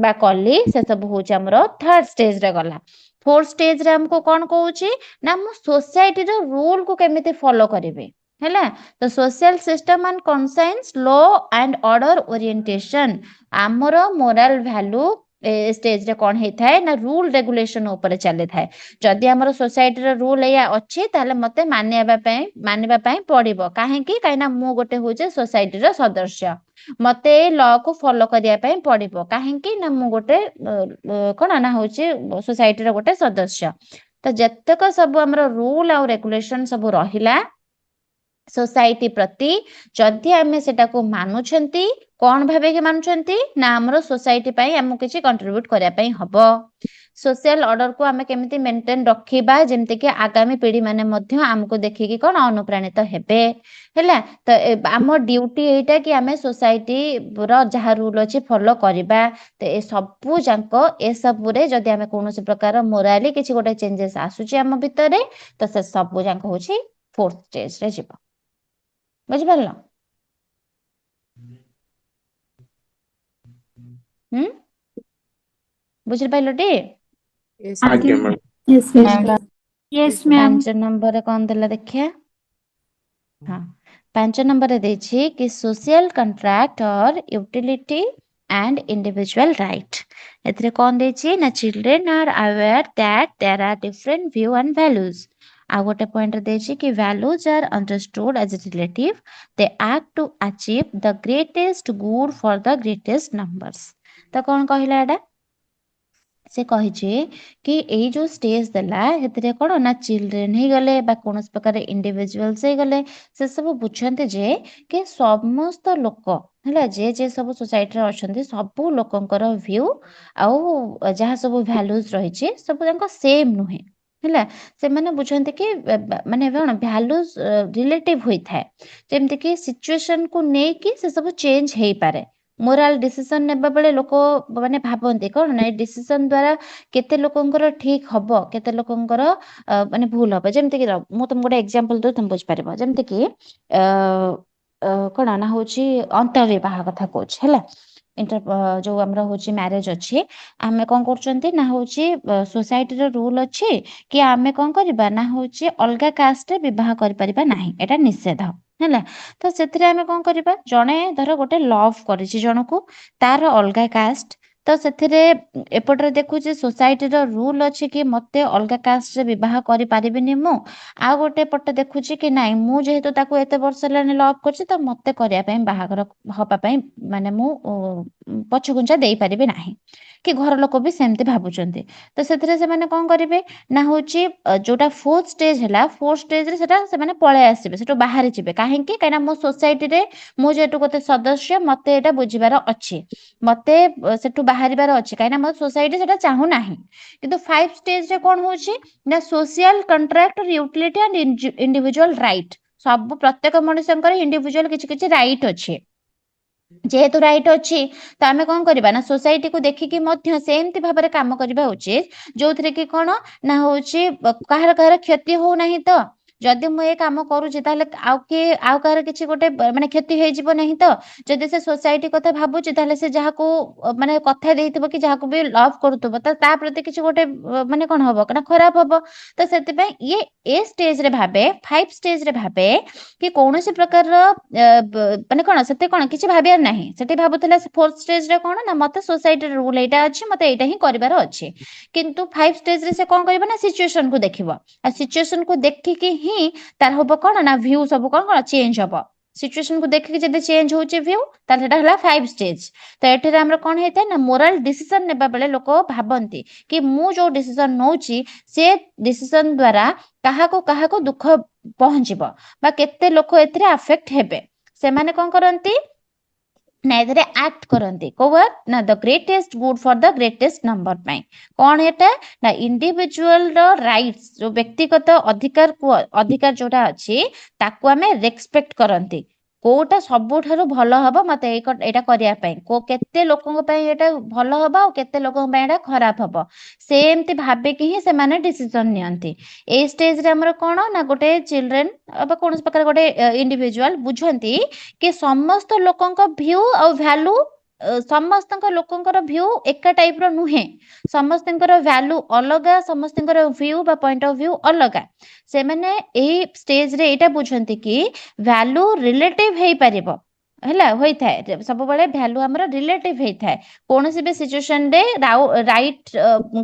ବା କଲି ସେ ସବୁ ହଉଛି ଆମର ଥାର୍ଡ ଷ୍ଟେଜରେ ଗଲା। ଫୋର୍ଥ ଷ୍ଟେଜରେ ଆମକୁ କଣ କହୁଛି ନା ମୁଁ ସୋସାଇଟିର ରୁଲକୁ କେମିତି ଫଲୋ କରିବି ହେଲା। ତ social system and conscience law and order orientation ଆମର ମୋରାଲ ଭ୍ୟାଲୁ ଷ୍ଟେଜରେ କଣ ହେଇଥାଏ ନା ରୁଲ ରେଗୁଲେସନ ଉପରେ ଚାଲିଥାଏ। ଯଦି ଆମର ସୋସାଇଟିର ରୁଲ ଏଇଆ ଅଛି ତାହେଲେ ମତେ ମାନିବା ପାଇଁ ପଡିବ କାହିଁକିନା ମୁଁ ଗୋଟେ ହଉଛି ସୋସାଇଟିର ସଦସ୍ୟ ମତେ ଏଇ ଲକୁ ଫଲୋ କରିବା ପାଇଁ ପଡିବ କାହିଁକି ନା ମୁଁ ଗୋଟେ କଣ ନା ହଉଛି ସୋସାଇଟିର ଗୋଟେ ସଦସ୍ୟ। ତ ଯେତେକ ସବୁ ଆମର ରୁଲ ଆଉ ରେଗୁଲେସନ ସବୁ ରହିଲା ସୋସାଇଟି ପ୍ରତି ଯଦି ଆମେ ସେଟାକୁ ମାନୁଛନ୍ତି କଣ ଭାବିକି ମାନୁଛନ୍ତି ନା ଆମର ସୋସାଇଟି ପାଇଁ ଆମକୁ କିଛି କଣ୍ଟ୍ରିବ୍ୟୁଟ କରିବା ପାଇଁ ହବ। ସୋସିଆଲ ଅର୍ଡରକୁ ଆମେ କେମିତି ମେଣ୍ଟେନ ରଖିବା ଯେମିତିକି ଆଗାମୀ ପିଢି ମାନେ ମଧ୍ୟ ଆମକୁ ଦେଖିକି କଣ ଅନୁପ୍ରାଣିତ ହେବେ ହେଲା। ତ ଆମ ଡ୍ୟୁଟି ଏଇଟା କି ଆମେ ସୋସାଇଟିର ଯାହା ରୁଲ ଅଛି ଫଲୋ କରିବା। ତ ଏ ସବୁ ଯାକ ଏସବୁରେ ଯଦି ଆମେ କୌଣସି ପ୍ରକାର ମୋରାଲି କିଛି ଗୋଟେ ଚେଞ୍ଜେସ ଆସୁଛି ଆମ ଭିତରେ ତ ସେ ସବୁ ଯାକ ହଉଛି ଫୋର୍ଥ ଷ୍ଟେଜରେ ଯିବ। ବୁଝିପାରିଲ ବୁଝିପାରିଲଟି? ଆଜ୍ଞା ma'am. Yes, yes. Yes, ma'am. 5 ନମ୍ବରରେ କଣ ଦେଲା ଦେଖିଆ ହଁ 5 ନମ୍ବରରେ ଦେଇଛି କି social contract or utility and individual right. ଏଥିରେ କ'ଣ ଦେଇଛି ନା children are aware that there are different view and values. ଆଉ ଗୋଟେ ପଏଣ୍ଟ ଦେଇଛି କି values are understood as relative. They act to achieve the greatest good for the greatest numbers. ତ କ'ଣ କହିଲା ଏଇଟା? ସେ କହିଛି କି ଏଇ ଯୋଉ ଷ୍ଟେଜ ଦେଲା ସେଥିରେ କ'ଣ ନା ଚିଲଡ୍ରେନ୍ ହେଇଗଲେ ବା କୌଣସି ପ୍ରକାର ଇଣ୍ଡିଭିଜୁଆଲ୍ସ ହେଇଗଲେ ସେ ସବୁ ବୁଝନ୍ତି ଯେ କି ସମସ୍ତ ଲୋକ ହେଲା ଯେ ସବୁ ସୋସାଇଟିରେ ଅଛନ୍ତି ସବୁ ଲୋକଙ୍କର ଭ୍ୟୁ ଆଉ ଯାହା ସବୁ ଭ୍ୟାଲୁଜ ରହିଛି ସବୁ ତାଙ୍କ ସେମ୍ ନୁହେଁ ହେଲା ସେମାନେ ବୁଝନ୍ତି କି ମାନେ କ'ଣ ଭ୍ୟାଲୁଜ ରିଲେଟିଭ ହୋଇଥାଏ ଯେମିତିକି ସିଚୁଏସନକୁ ନେଇକି ସେ ସବୁ ଚେଞ୍ଜ ହେଇପାରେ ମୋରାଲ ଡିସିସନ ନେବା ବେଳେ ଲୋକ ମାନେ ଭାବନ୍ତି କ'ଣ ନା ଏ ଡିସିସନ ଦ୍ୱାରା କେତେ ଲୋକଙ୍କର ଠିକ ହବ କେତେ ଲୋକଙ୍କର ମାନେ ଭୁଲ ହବ ଯେମିତିକି ମୁଁ ତମକୁ ଗୋଟେ ଏକ୍ସାମ୍ପଲ ଦଉଛି ତମେ ବୁଝିପାରିବ ଯେମିତିକି କ'ଣ ନା ହଉଛି ଅନ୍ତର୍ବିବାହ କଥା କହୁଛି ହେଲା ଯୋଉ ଆମର ହଉଛି ମ୍ୟାରେଜ ଅଛି ଆମେ କ'ଣ କରୁଛନ୍ତି ନା ହଉଛି ସୋସାଇଟିର ରୁଲ ଅଛି କି ଆମେ କ'ଣ କରିବା ନା ହଉଛି ଅଲଗା କାଷ୍ଟରେ ବିବାହ କରିପାରିବା ନାହିଁ ଏଟା ନିଷେଧ ହେଲା ତ ସେଥିରେ ଆମେ କ'ଣ କରିବା ଜଣେ ଧର ଗୋଟେ ଲଭ୍ କରିଛି ଜଣକୁ ତାର ଅଲଗା କାଷ୍ଟ ତ ସେଥିରେ ଏପଟରେ ଦେଖୁଛି ସୋସାଇଟିର ରୁଲ ଅଛି କି ମତେ ଅଲଗା କାଷ୍ଟରେ ବିବାହ କରିପାରିବିନି ମୁଁ ଆଉ ଗୋଟେ ପଟେ ଦେଖୁଛି କି ନାଇଁ ମୁଁ ଯେହେତୁ ତାକୁ ଏତେ ବର୍ଷ ହେଲାଣି ଲଭ୍ କରୁଛି ତ ମତେ କରିବା ପାଇଁ ବାହାଘର ହବା ପାଇଁ ମାନେ ମୁଁ ପଛଘୁଞ୍ଚା ଦେଇପାରିବି ନାହିଁ କି ଘର ଲୋକ ବି ସେମିତି ଭାବୁଛନ୍ତି ତ ସେଥିରେ ସେମାନେ କ'ଣ କରିବେ ନା ହଉଛି ଯୋଉଟା ଫୋର୍ଥ ଷ୍ଟେଜ ହେଲା ଫୋର୍ଥ ଷ୍ଟେଜରେ ସେଟା ସେମାନେ ପଳେଇ ଆସିବେ ସେଠୁ ବାହାରି ଯିବେ କାହିଁକି କାହିଁକିନା ମୋ ସୋସାଇଟିରେ ମୁଁ ଯେହେତୁ ଗୋଟେ ସଦସ୍ୟ ମତେ ଏଇଟା ବୁଝିବାର ଅଛି ମତେ ସେଠୁ ବାହାରିବାର ଅଛି କାହିଁକିନା ମୋ ସୋସାଇଟି ସେଟା ଚାହୁଁନାହିଁ କିନ୍ତୁ 5 ଷ୍ଟେଜରେ କ'ଣ ହଉଛି ନା social contract utility and individual right ସବୁ ପ୍ରତ୍ୟେକ ମଣିଷଙ୍କର ଇଣ୍ଡିଭିଜୁଆଲ କିଛି କିଛି ରାଇଟ୍ ଅଛି ଯେହେତୁ ରାଇଟ୍ ଅଛି ତ ଆମେ କ'ଣ କରିବା ନା ସୋସାଇଟିକୁ ଦେଖିକି ମଧ୍ୟ ସେମିତି ଭାବରେ କାମ କରିବା ଉଚିତ ଯୋଉଥିରେ କି କ'ଣ ନା ହଉଛି କାହାର କ୍ଷତି ହଉନାହିଁ ତ ଯଦି ମୁଁ ଏ କାମ କରୁଛି ତାହେଲେ ଆଉ କାହାର କିଛି ଗୋଟେ ମାନେ କ୍ଷତି ହେଇଯିବ ନାହିଁ ତ ଯଦି ସେ ସୋସାଇଟି କଥା ଭାବୁଛି ତାହେଲେ ସେ ଯାହାକୁ ମାନେ କଥା ଦେଇଥିବ କି ଯାହାକୁ ବି ଲଭ୍ କରୁଥିବ ତା ପ୍ରତି କିଛି ଗୋଟେ ମାନେ କ'ଣ ହବ ନା ଖରାପ ହବ ତ ସେଥିପାଇଁ ଇଏ ଏ ଷ୍ଟେଜରେ ଭାବେ 5 ଷ୍ଟେଜରେ ଭାବେ କି କୌଣସି ପ୍ରକାରର ମାନେ କ'ଣ ସେତେ କ'ଣ କିଛି ଭାବିବାର ନାହିଁ ସେଠି ଭାବୁଥିଲା 4th ଷ୍ଟେଜରେ କ'ଣ ନା ମତେ ସୋସାଇଟିର ରୁଲ ଏଇଟା ଅଛି ମତେ ଏଇଟା ହିଁ କରିବାର ଅଛି କିନ୍ତୁ 5 ଷ୍ଟେଜରେ ସେ କ'ଣ କରିବ ନା ସିଚୁଏସନକୁ ଦେଖିବ ଆଉ ସିଚୁଏସନକୁ ଦେଖିକି ହିଁ ତାର ହବ କ'ଣ ନା ଭ୍ୟୁ ସବୁ କ'ଣ ଚେଞ୍ଜ ହବ ସିଚୁଏସନକୁ ଦେଖିକି ଯଦି ଚେଞ୍ଜ ହଉଛି ଭ୍ୟୁ ତାହେଲେ ସେଟା ହେଲା 5 ଷ୍ଟେଜ ତ ଏଠାରେ ଆମର କ'ଣ ହେଇଥାଏ ନା ମୋରାଲ ଡିସିସନ ନେବା ବେଳେ ଲୋକ ଭାବନ୍ତି କି ମୁଁ ଯୋଉ ଡିସିସନ ନଉଛି ସେ ଡିସିସନ ଦ୍ୱାରା କାହାକୁ ଦୁଃଖ ପହଞ୍ଚିବ ବା କେତେ ଲୋକ ଏଥିରେ ଆଫେକ୍ଟ ହେବେ ସେମାନେ କ'ଣ କରନ୍ତି ନା ଏଥିରେ ଆକ୍ଟ କରନ୍ତି କୋଉ ନା ଦ ଗ୍ରେଟେଷ୍ଟ ଗୁଡ୍ ଫର ଦ ଗ୍ରେଟେଷ୍ଟ ନମ୍ବର ପାଇଁ କ'ଣ ଏଟା ନା ଇଣ୍ଡିଭିଜୁଆଲର ରାଇଟ୍ସ ଯୋଉ ବ୍ୟକ୍ତିଗତ ଅଧିକାର ଯୋଉଟା ଅଛି ତାକୁ ଆମେ ରେସପେକ୍ଟ କରନ୍ତି କୋଉଟା ସବୁଠାରୁ ଭଲ ହବ ମତେ ଏଇଟା କରିବା ପାଇଁ କେତେ ଲୋକଙ୍କ ପାଇଁ ଏଇଟା ଭଲ ହବ ଆଉ କେତେ ଲୋକଙ୍କ ପାଇଁ ଏଇଟା ଖରାପ ହବ ସେମିତି ଭାବିକି ହିଁ ସେମାନେ ଡିସିସନ ନିଅନ୍ତି ଏଇ ଷ୍ଟେଜରେ ଆମର କ'ଣ ନା ଗୋଟେ ଚିଲଡ୍ରେନ୍ ବା କୌଣସି ପ୍ରକାର ଗୋଟେ ଇଣ୍ଡିଭିଜୁଆଲ ବୁଝନ୍ତି କି ସମସ୍ତ ଲୋକଙ୍କ ଭ୍ୟୁ ଆଉ ଭ୍ୟାଲୁ ସମସ୍ତଙ୍କ ଲୋକଙ୍କର ଭ୍ୟୁ ଏକା ଟାଇପର ନୁହେଁ ସମସ୍ତଙ୍କର ଭ୍ୟାଲୁ ଅଲଗା ସମସ୍ତଙ୍କର ଭ୍ୟୁ ବା ପଏଣ୍ଟ ଅଫ ଭ୍ୟୁ ଅଲଗା ସେମାନେ ଏଇ ଷ୍ଟେଜରେ ଏଇଟା ବୁଝନ୍ତି କି ଭ୍ୟାଲୁ ରିଲେଟିଭ ହେଇପାରିବ ହେଲା ହୋଇଥାଏ ସବୁବେଳେ ଭ୍ୟାଲୁ ଆମର ରିଲେଟିଭ ହେଇଥାଏ କୌଣସି ବି ସିଚୁଏସନରେ ରାଇଟ୍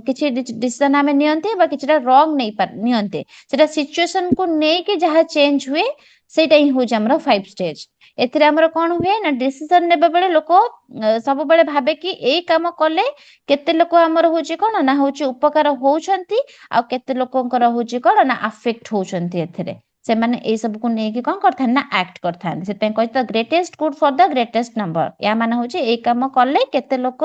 କିଛି ଡିସିସନ ଆମେ ନିଅନ୍ତି ବା କିଛିଟା ରଙ୍ଗ ନିଅନ୍ତି ସେଟା ସିଚୁଏସନକୁ ନେଇକି ଯାହା ଚେଞ୍ଜ ହୁଏ ସେଇଟା ହିଁ ହଉଛି ଆମର 5 ଷ୍ଟେଜ ଏଥିରେ ଆମର କ'ଣ ହୁଏ ନା ଡିସିସନ ନେବା ବେଳେ ଲୋକ ସବୁବେଳେ ଭାବେ କି ଏଇ କାମ କଲେ କେତେ ଲୋକ ଆମର ହଉଛି କ'ଣ ନା ହଉଛି ଉପକାର ହଉଛନ୍ତି ଆଉ କେତେ ଲୋକଙ୍କର ହଉଛି କ'ଣ ନା ଆଫେକ୍ଟ ହଉଛନ୍ତି ଏଥିରେ ସେମାନେ ଏଇ ସବୁକୁ ନେଇକି କ'ଣ କରିଥାନ୍ତି ନା ଆକ୍ଟ କରିଥାନ୍ତି ସେଥିପାଇଁ କହିଛି ଦ ଗ୍ରେଟେଷ୍ଟ ଗୁଡ୍ ଫର ଦ ଗ୍ରେଟେଷ୍ଟ ନମ୍ବର ୟା ମାନେ ହଉଛି ଏଇ କାମ କଲେ କେତେ ଲୋକ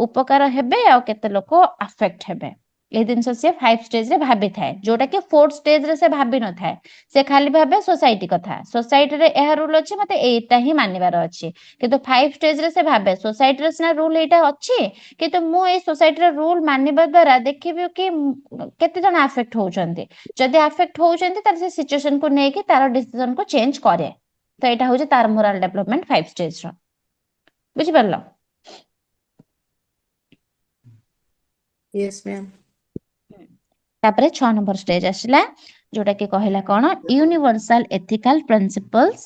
ଉପକାର ହେବେ ଆଉ କେତେ ଲୋକ ଆଫେକ୍ଟ ହେବେ এই ଜିନିଷ ସିଏ 5 ଷ୍ଟେଜରେ ଭାବିଥାଏ ଯୋଉଟା କି 4th ଷ୍ଟେଜରେ ସେ ଭାବି ନଥାଏ ସେ ଖାଲି ଭାବେ ସୋସାଇଟି କଥା ସୋସାଇଟିରେ ଏହା ରୁଲ ଅଛି ମତେ ଏଇଟା ହିଁ ମାନିବାର ଅଛି କିନ୍ତୁ 5 ଷ୍ଟେଜରେ ସେ ଭାବେ ସୋସାଇଟିର ସିନା ରୁଲ ଏଇଟା ଅଛି କିନ୍ତୁ ମୁଁ ଏଇ ସୋସାଇଟିର ରୁଲ ମାନିବା ଦ୍ୱାରା ଦେଖିବି କି କେତେ ଜଣ ଆଫେକ୍ଟ ହଉଛନ୍ତି ଯଦି ଆଫେକ୍ଟ ହଉଛନ୍ତି ତାହେଲେ ସେ ସିଚୁଏସନକୁ ନେଇକି ତାର ଡିସିସନକୁ ଚେଞ୍ଜ କରେ ତ ଏଇଟା ହଉଛି ତାର ମୋରାଲ ଡେଭଲପମେଣ୍ଟ 5 ଷ୍ଟେଜର ବୁଝିପାରିଲ Yes, ma'am. ତାପରେ 6 ନମ୍ବର ଷ୍ଟେଜ ଆସିଲା ଯୋଉଟା କି କହିଲା କ'ଣ ୟୁନିଭର୍ସାଲ ଏଥିକାଲ ପ୍ରିନ୍ସିପଲ୍ସ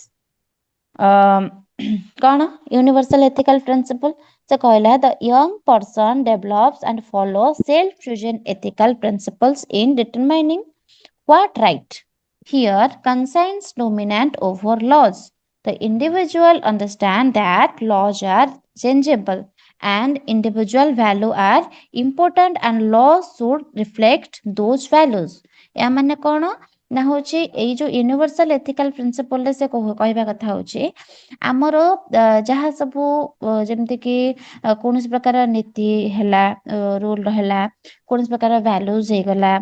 କ'ଣ ୟୁନିଭର୍ସାଲ ଏଥିକାଲ ପ୍ରିନ୍ସିପଲ ସେ କହିଲା the young person develops and follows self-chosen ethical principles in determining what right. Here, conscience dominant over laws. The individual understand that laws are changeable and individual value are important and laws should reflect those values. या माने कौन ना होची एई जो universal ethical principal रे से कहबा कथा होची आमर जहाँ सबू जेमति कि कौन प्रकार नीति हैला रूल रहला कौन प्रकार वैल्यूज हे गला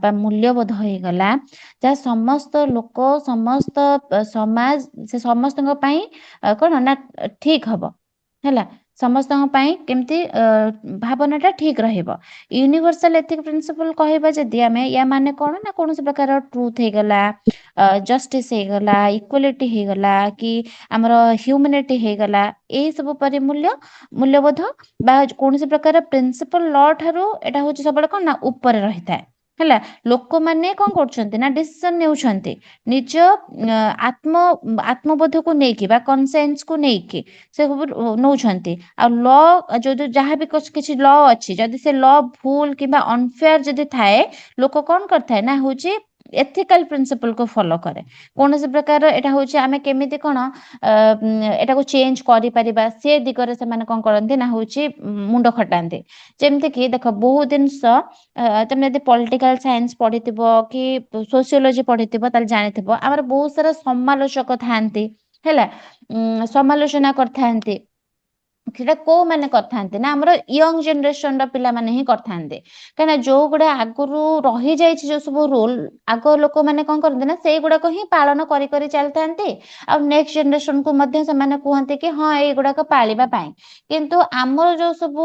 बा मूल्यबोध हे गला जहाँ समस्त लोक समस्त समाज से समस्त कौन ना ठीक हबो हैला समस्त केमती भावनाटा ठीक रहिबो यूनिवर्सल एथिक प्रिंसिपल कहबा जदि आमे या माने कोन ना कोन प्रकार ट्रुथ हे गला जस्टिस हे गला इक्वालिटी हे गला कि हमर ह्यूमैनिटी हे गला ए सब परिमूल्य मूल्यबोध बा कोन प्रकार प्रिंसिपल लॉ ठारू एटा होची सबले कोन ना ऊपर रहिता हैला लोक माने कोन करछंती ना डिसीजन नेउछंती निज आत्मबोध को नेकी बा कॉन्सेंस को नेकी से नौछंती आ लॉ जो जहाँ भी किसी लॉ अच्छी जदि से लॉ भूल किंबा अनफेयर जदि थाए लोक कौन करथाए ना होची एथिकल प्रिंसिपल को फॉलो करे कौन से प्रकार एटा होची आमे केमिति कोन एटा को चेंज करि परिबा से दिगरे से माने कोन करंती ना होची मुंड खटांती जेमति कि देखो बहुत दिन तुम यदि पॉलिटिकल साइंस पढ़िथिबो कि सोशियोलॉजी पढ़िथिबो ताल जानिथिबो हमर बहुत सारा समालोचक थांती हैला समालोचना करथांती सेटा को माने करथांते ना हमर यंग जनरेशन र पिला माने ही करथांते कना जो गुडा आगुरु रही जायछि जो सब रूल आगो लोक माने कोन करते ना सेई गुडा को ही पालन करी करी चलथांते आ नेक्स्ट जनरेशन को मध्य से माने कहंते कि हां ए गुडा को पालिबा पाई किंतु हमर जो सब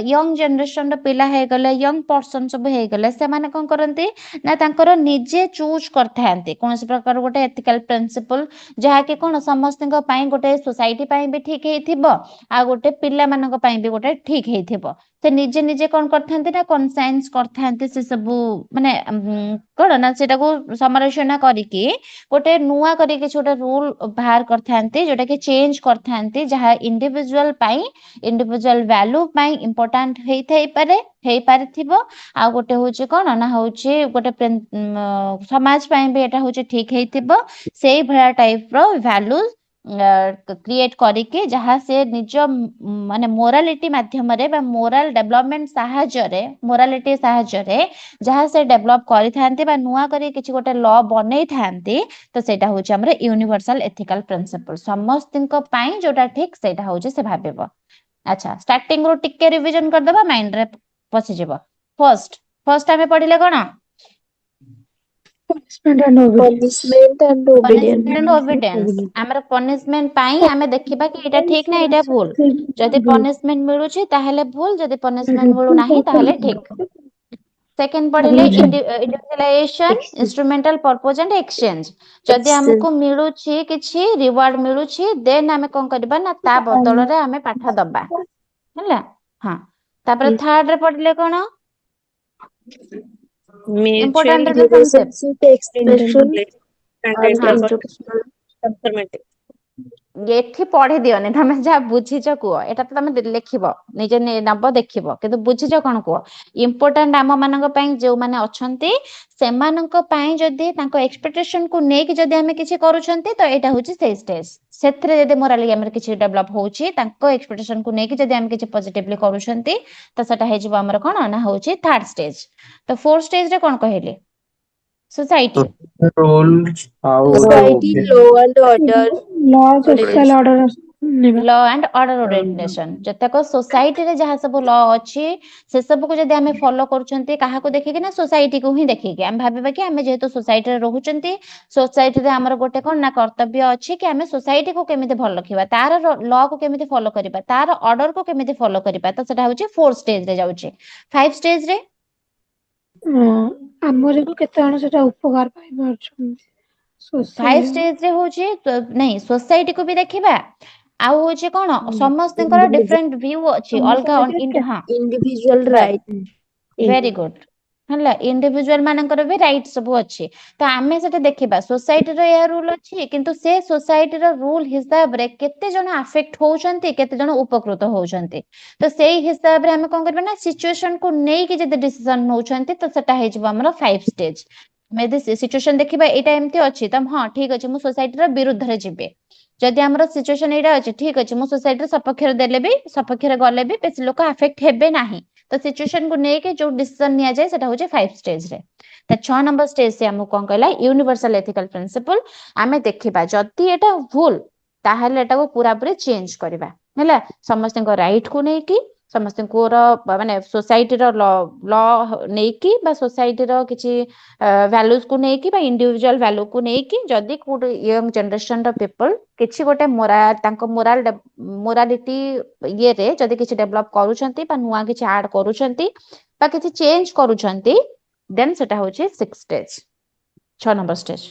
यंग जनरेशन र पिला हे गले यंग पर्सन सब हे गले से माने कोन करंती ना तांकर निजे चूज करथांते कोनसे प्रकार गोटे एथिकल प्रिंसिपल जहा कि कोन समस्त पई गोटे सोसाइटी पई भी ठीक हेथिबो आ गोटे पिला मानक पई भी गोटे ठीक हेथिबो से निजे निजे कोन करथांते ना कॉन्साइंस करथांते से सब माने कोन ना सेटा को समालोचना करिकि गोटे नुआ करिकि छोटे रूल बाहर करथांते जोटा कि चेंज करथांते जहा इंडिविजुअल पई इंडिविजुअल वैल्यू पई इंपोर्टेंट हेथै पारे आ गोटे होची कोन ना होची गोटे समाज पई भी एटा होची ठीक हेथिबो सेही भरा टाइप रो वैल्यूज क्रिएट करिके जहाँ से निज माने मोरालिटी माध्यम रे बा मोरल डेवलपमेंट साहाय्य मोरालिटी साहाय्य जहाँ से डेवलप करि थांते बा नुआ करी किछि गोटे लॉ बनै थांते तो सेटा होची हमरे यूनिवर्सल एथिकल प्रिंसिपल समस्तक पई जोटा ठीक सेटा होची से भाबेबो अच्छा स्टार्टिंग रो टिके रिवीजन कर देबा माइंड रे पछि जेबो फर्स्ट हमें पढिले कोन Punishment and obedience. punishment and obedience हमर पनिशमेंट पाई हमें देखिबा कि एटा ठीक ना एटा भूल जदि पनिशमेंट मिलुछि ताहेले भूल जदि पनिशमेंट मिलु नाही ताहेले ठीक सेकंड पढिले individualization instrumental purpose and exchange जदि हमको मिलुछि किछि रिवार्ड मिलुछि देन हमें कोन करबा ना ता बदल रे हमें पाठ दबा हैला हां तापर थर्ड रे पढिले कोन Mutual important concept expression and एठी पढ़ी दियोनी तमे जा बुझिछ कुओ एटा तो तमे लिखिबो निजे नब देखिबो किंतु बुझिछ कोन कुओ इंपोर्टेंट आम मानक पई जो माने अछंती सेमानक पई जदी तांको एक्सपेक्टेशन को नेकी जदी हमें किछि करूछंती तो एटा होची से स्टेज सेथरे जदी मोराली हमर किछि डेवलप होची तांको एक्सपेक्टेशन को नेकी जदी हम किछि पॉजिटिवली करूछंती तो सेटा हे जिवो हमर कोन ना होची थर्ड स्टेज तो फोर्थ स्टेज रे कोन कहिली society society, law and order, Law, social order. Law and order orientation जतक सोसाइटी रे जहाँ सब लॉ अछि से सब को जदी हमें फॉलो करूछंती काहा को देखि कि ना सोसाइटी को ही देखि कि हम भाबेबा कि हमें जेहेतु सोसाइटी रे रहउछंती सोसाइटी रे हमर गोटे कोन ना कर्तव्य अछि कि हमें सोसाइटी को केमिति भल रखिबा तार लॉ को केमिति फॉलो करिबा तार ऑर्डर को केमिति फॉलो करिबा तो सेटा होछि फोर्थ स्टेज रे जाउछि फाइव स्टेज रे हमरे को केते जण सेटा उपकार पाइ पारछन फाइव स्टेज रे होछि नहीं सोसाइटी को भी देखिबा आ होछि कोन समस्त डिफरेंट व्यू अछि अलगा इन हां individual right. वेरी गुड ହେଲା ଇଣ୍ଡିଭିଜୁଆଲ ମାନଙ୍କର ବି ରାଇଟ୍ ସବୁ ଅଛି ତ ଆମେ ସେଟା ଦେଖିବା ସୋସାଇଟିର ଏହା ରୁଲ ଅଛି କିନ୍ତୁ ସେ ସୋସାଇଟିର ରୁଲ ହିସାବରେ କେତେ ଜଣ ଆଫେକ୍ଟ ହଉଛନ୍ତି କେତେ ଜଣ ଉପକୃତ ହଉଛନ୍ତି ତ ସେଇ ହିସାବରେ ଆମେ କଣ କରିବା ନା ସିଚୁଏସନ କୁ ନେଇକି ଯଦି ଡିସିଜନ ନଉଛନ୍ତି ତ ସେଟା ହେଇଯିବ ଆମର 5 ଷ୍ଟେଜ ଆମେ ଯଦି ସିଚୁଏସନ ଦେଖିବା ଏଇଟା ଏମିତି ଅଛି ତ ହଁ ଠିକ ଅଛି ମୁଁ ସୋସାଇଟିର ବିରୁଦ୍ଧରେ ଯିବି ଯଦି ଆମର ସିଚୁଏସନ ଏଇଟା ଅଛି ଠିକ ଅଛି ମୁଁ ସୋସାଇଟିର ସପକ୍ଷରେ ଦେଲେ ବି ସପକ୍ଷରେ ଗଲେ ବି ବେଶୀ ଲୋକ ଆଫେକ୍ଟ ହେବେ ନାହିଁ ତ ସିଚୁଏସନ କୁ ନେଇକି ଯୋଉ ଡିସିଜନ ନିଆଯାଏ ସେଟା ହଉଛି 5 ଷ୍ଟେଜରେ ତା 6 ନମ୍ବର ଷ୍ଟେଜ ସେ ଆମକୁ କଣ କହିଲା ୟୁନିଭର୍ସାଲ ଏଥିକାଲ ପ୍ରିନ୍ସିପଲ ଆମେ ଦେଖିବା ଯଦି ଏଟା ଭୁଲ ତାହେଲେ ଏଟାକୁ ପୁରାପୁରି ଚେଞ୍ଜ କରିବା ହେଲା ସମସ୍ତଙ୍କ ରାଇଟ କୁ ନେଇକି ସମସ୍ତଙ୍କର ମାନେ ସୋସାଇଟିର ଲ ନେଇକି ବା ସୋସାଇଟିର କିଛି ଭ୍ୟାଲୁଜ କୁ ନେଇକି ବା ଇଣ୍ଡିଭିଜୁଆଲ ଭ୍ୟାଲୁ କୁ ନେଇକି ଯଦି କୋଉଠି ୟଙ୍ଗ ଜେନେରେସନ ର ପିପଲ କିଛି ଗୋଟେ ତାଙ୍କ ମୋରାଲିଟି ଇଏରେ ଯଦି କିଛି ଡେଭଲପ କରୁଛନ୍ତି ବା ନୂଆ କିଛି ଆଡ କରୁଛନ୍ତି ବା କିଛି ଚେଞ୍ଜ କରୁଛନ୍ତି ଦେନ୍ ସେଟା ହଉଛି 6 ଷ୍ଟେଜ 6 ନମ୍ବର ଷ୍ଟେଜ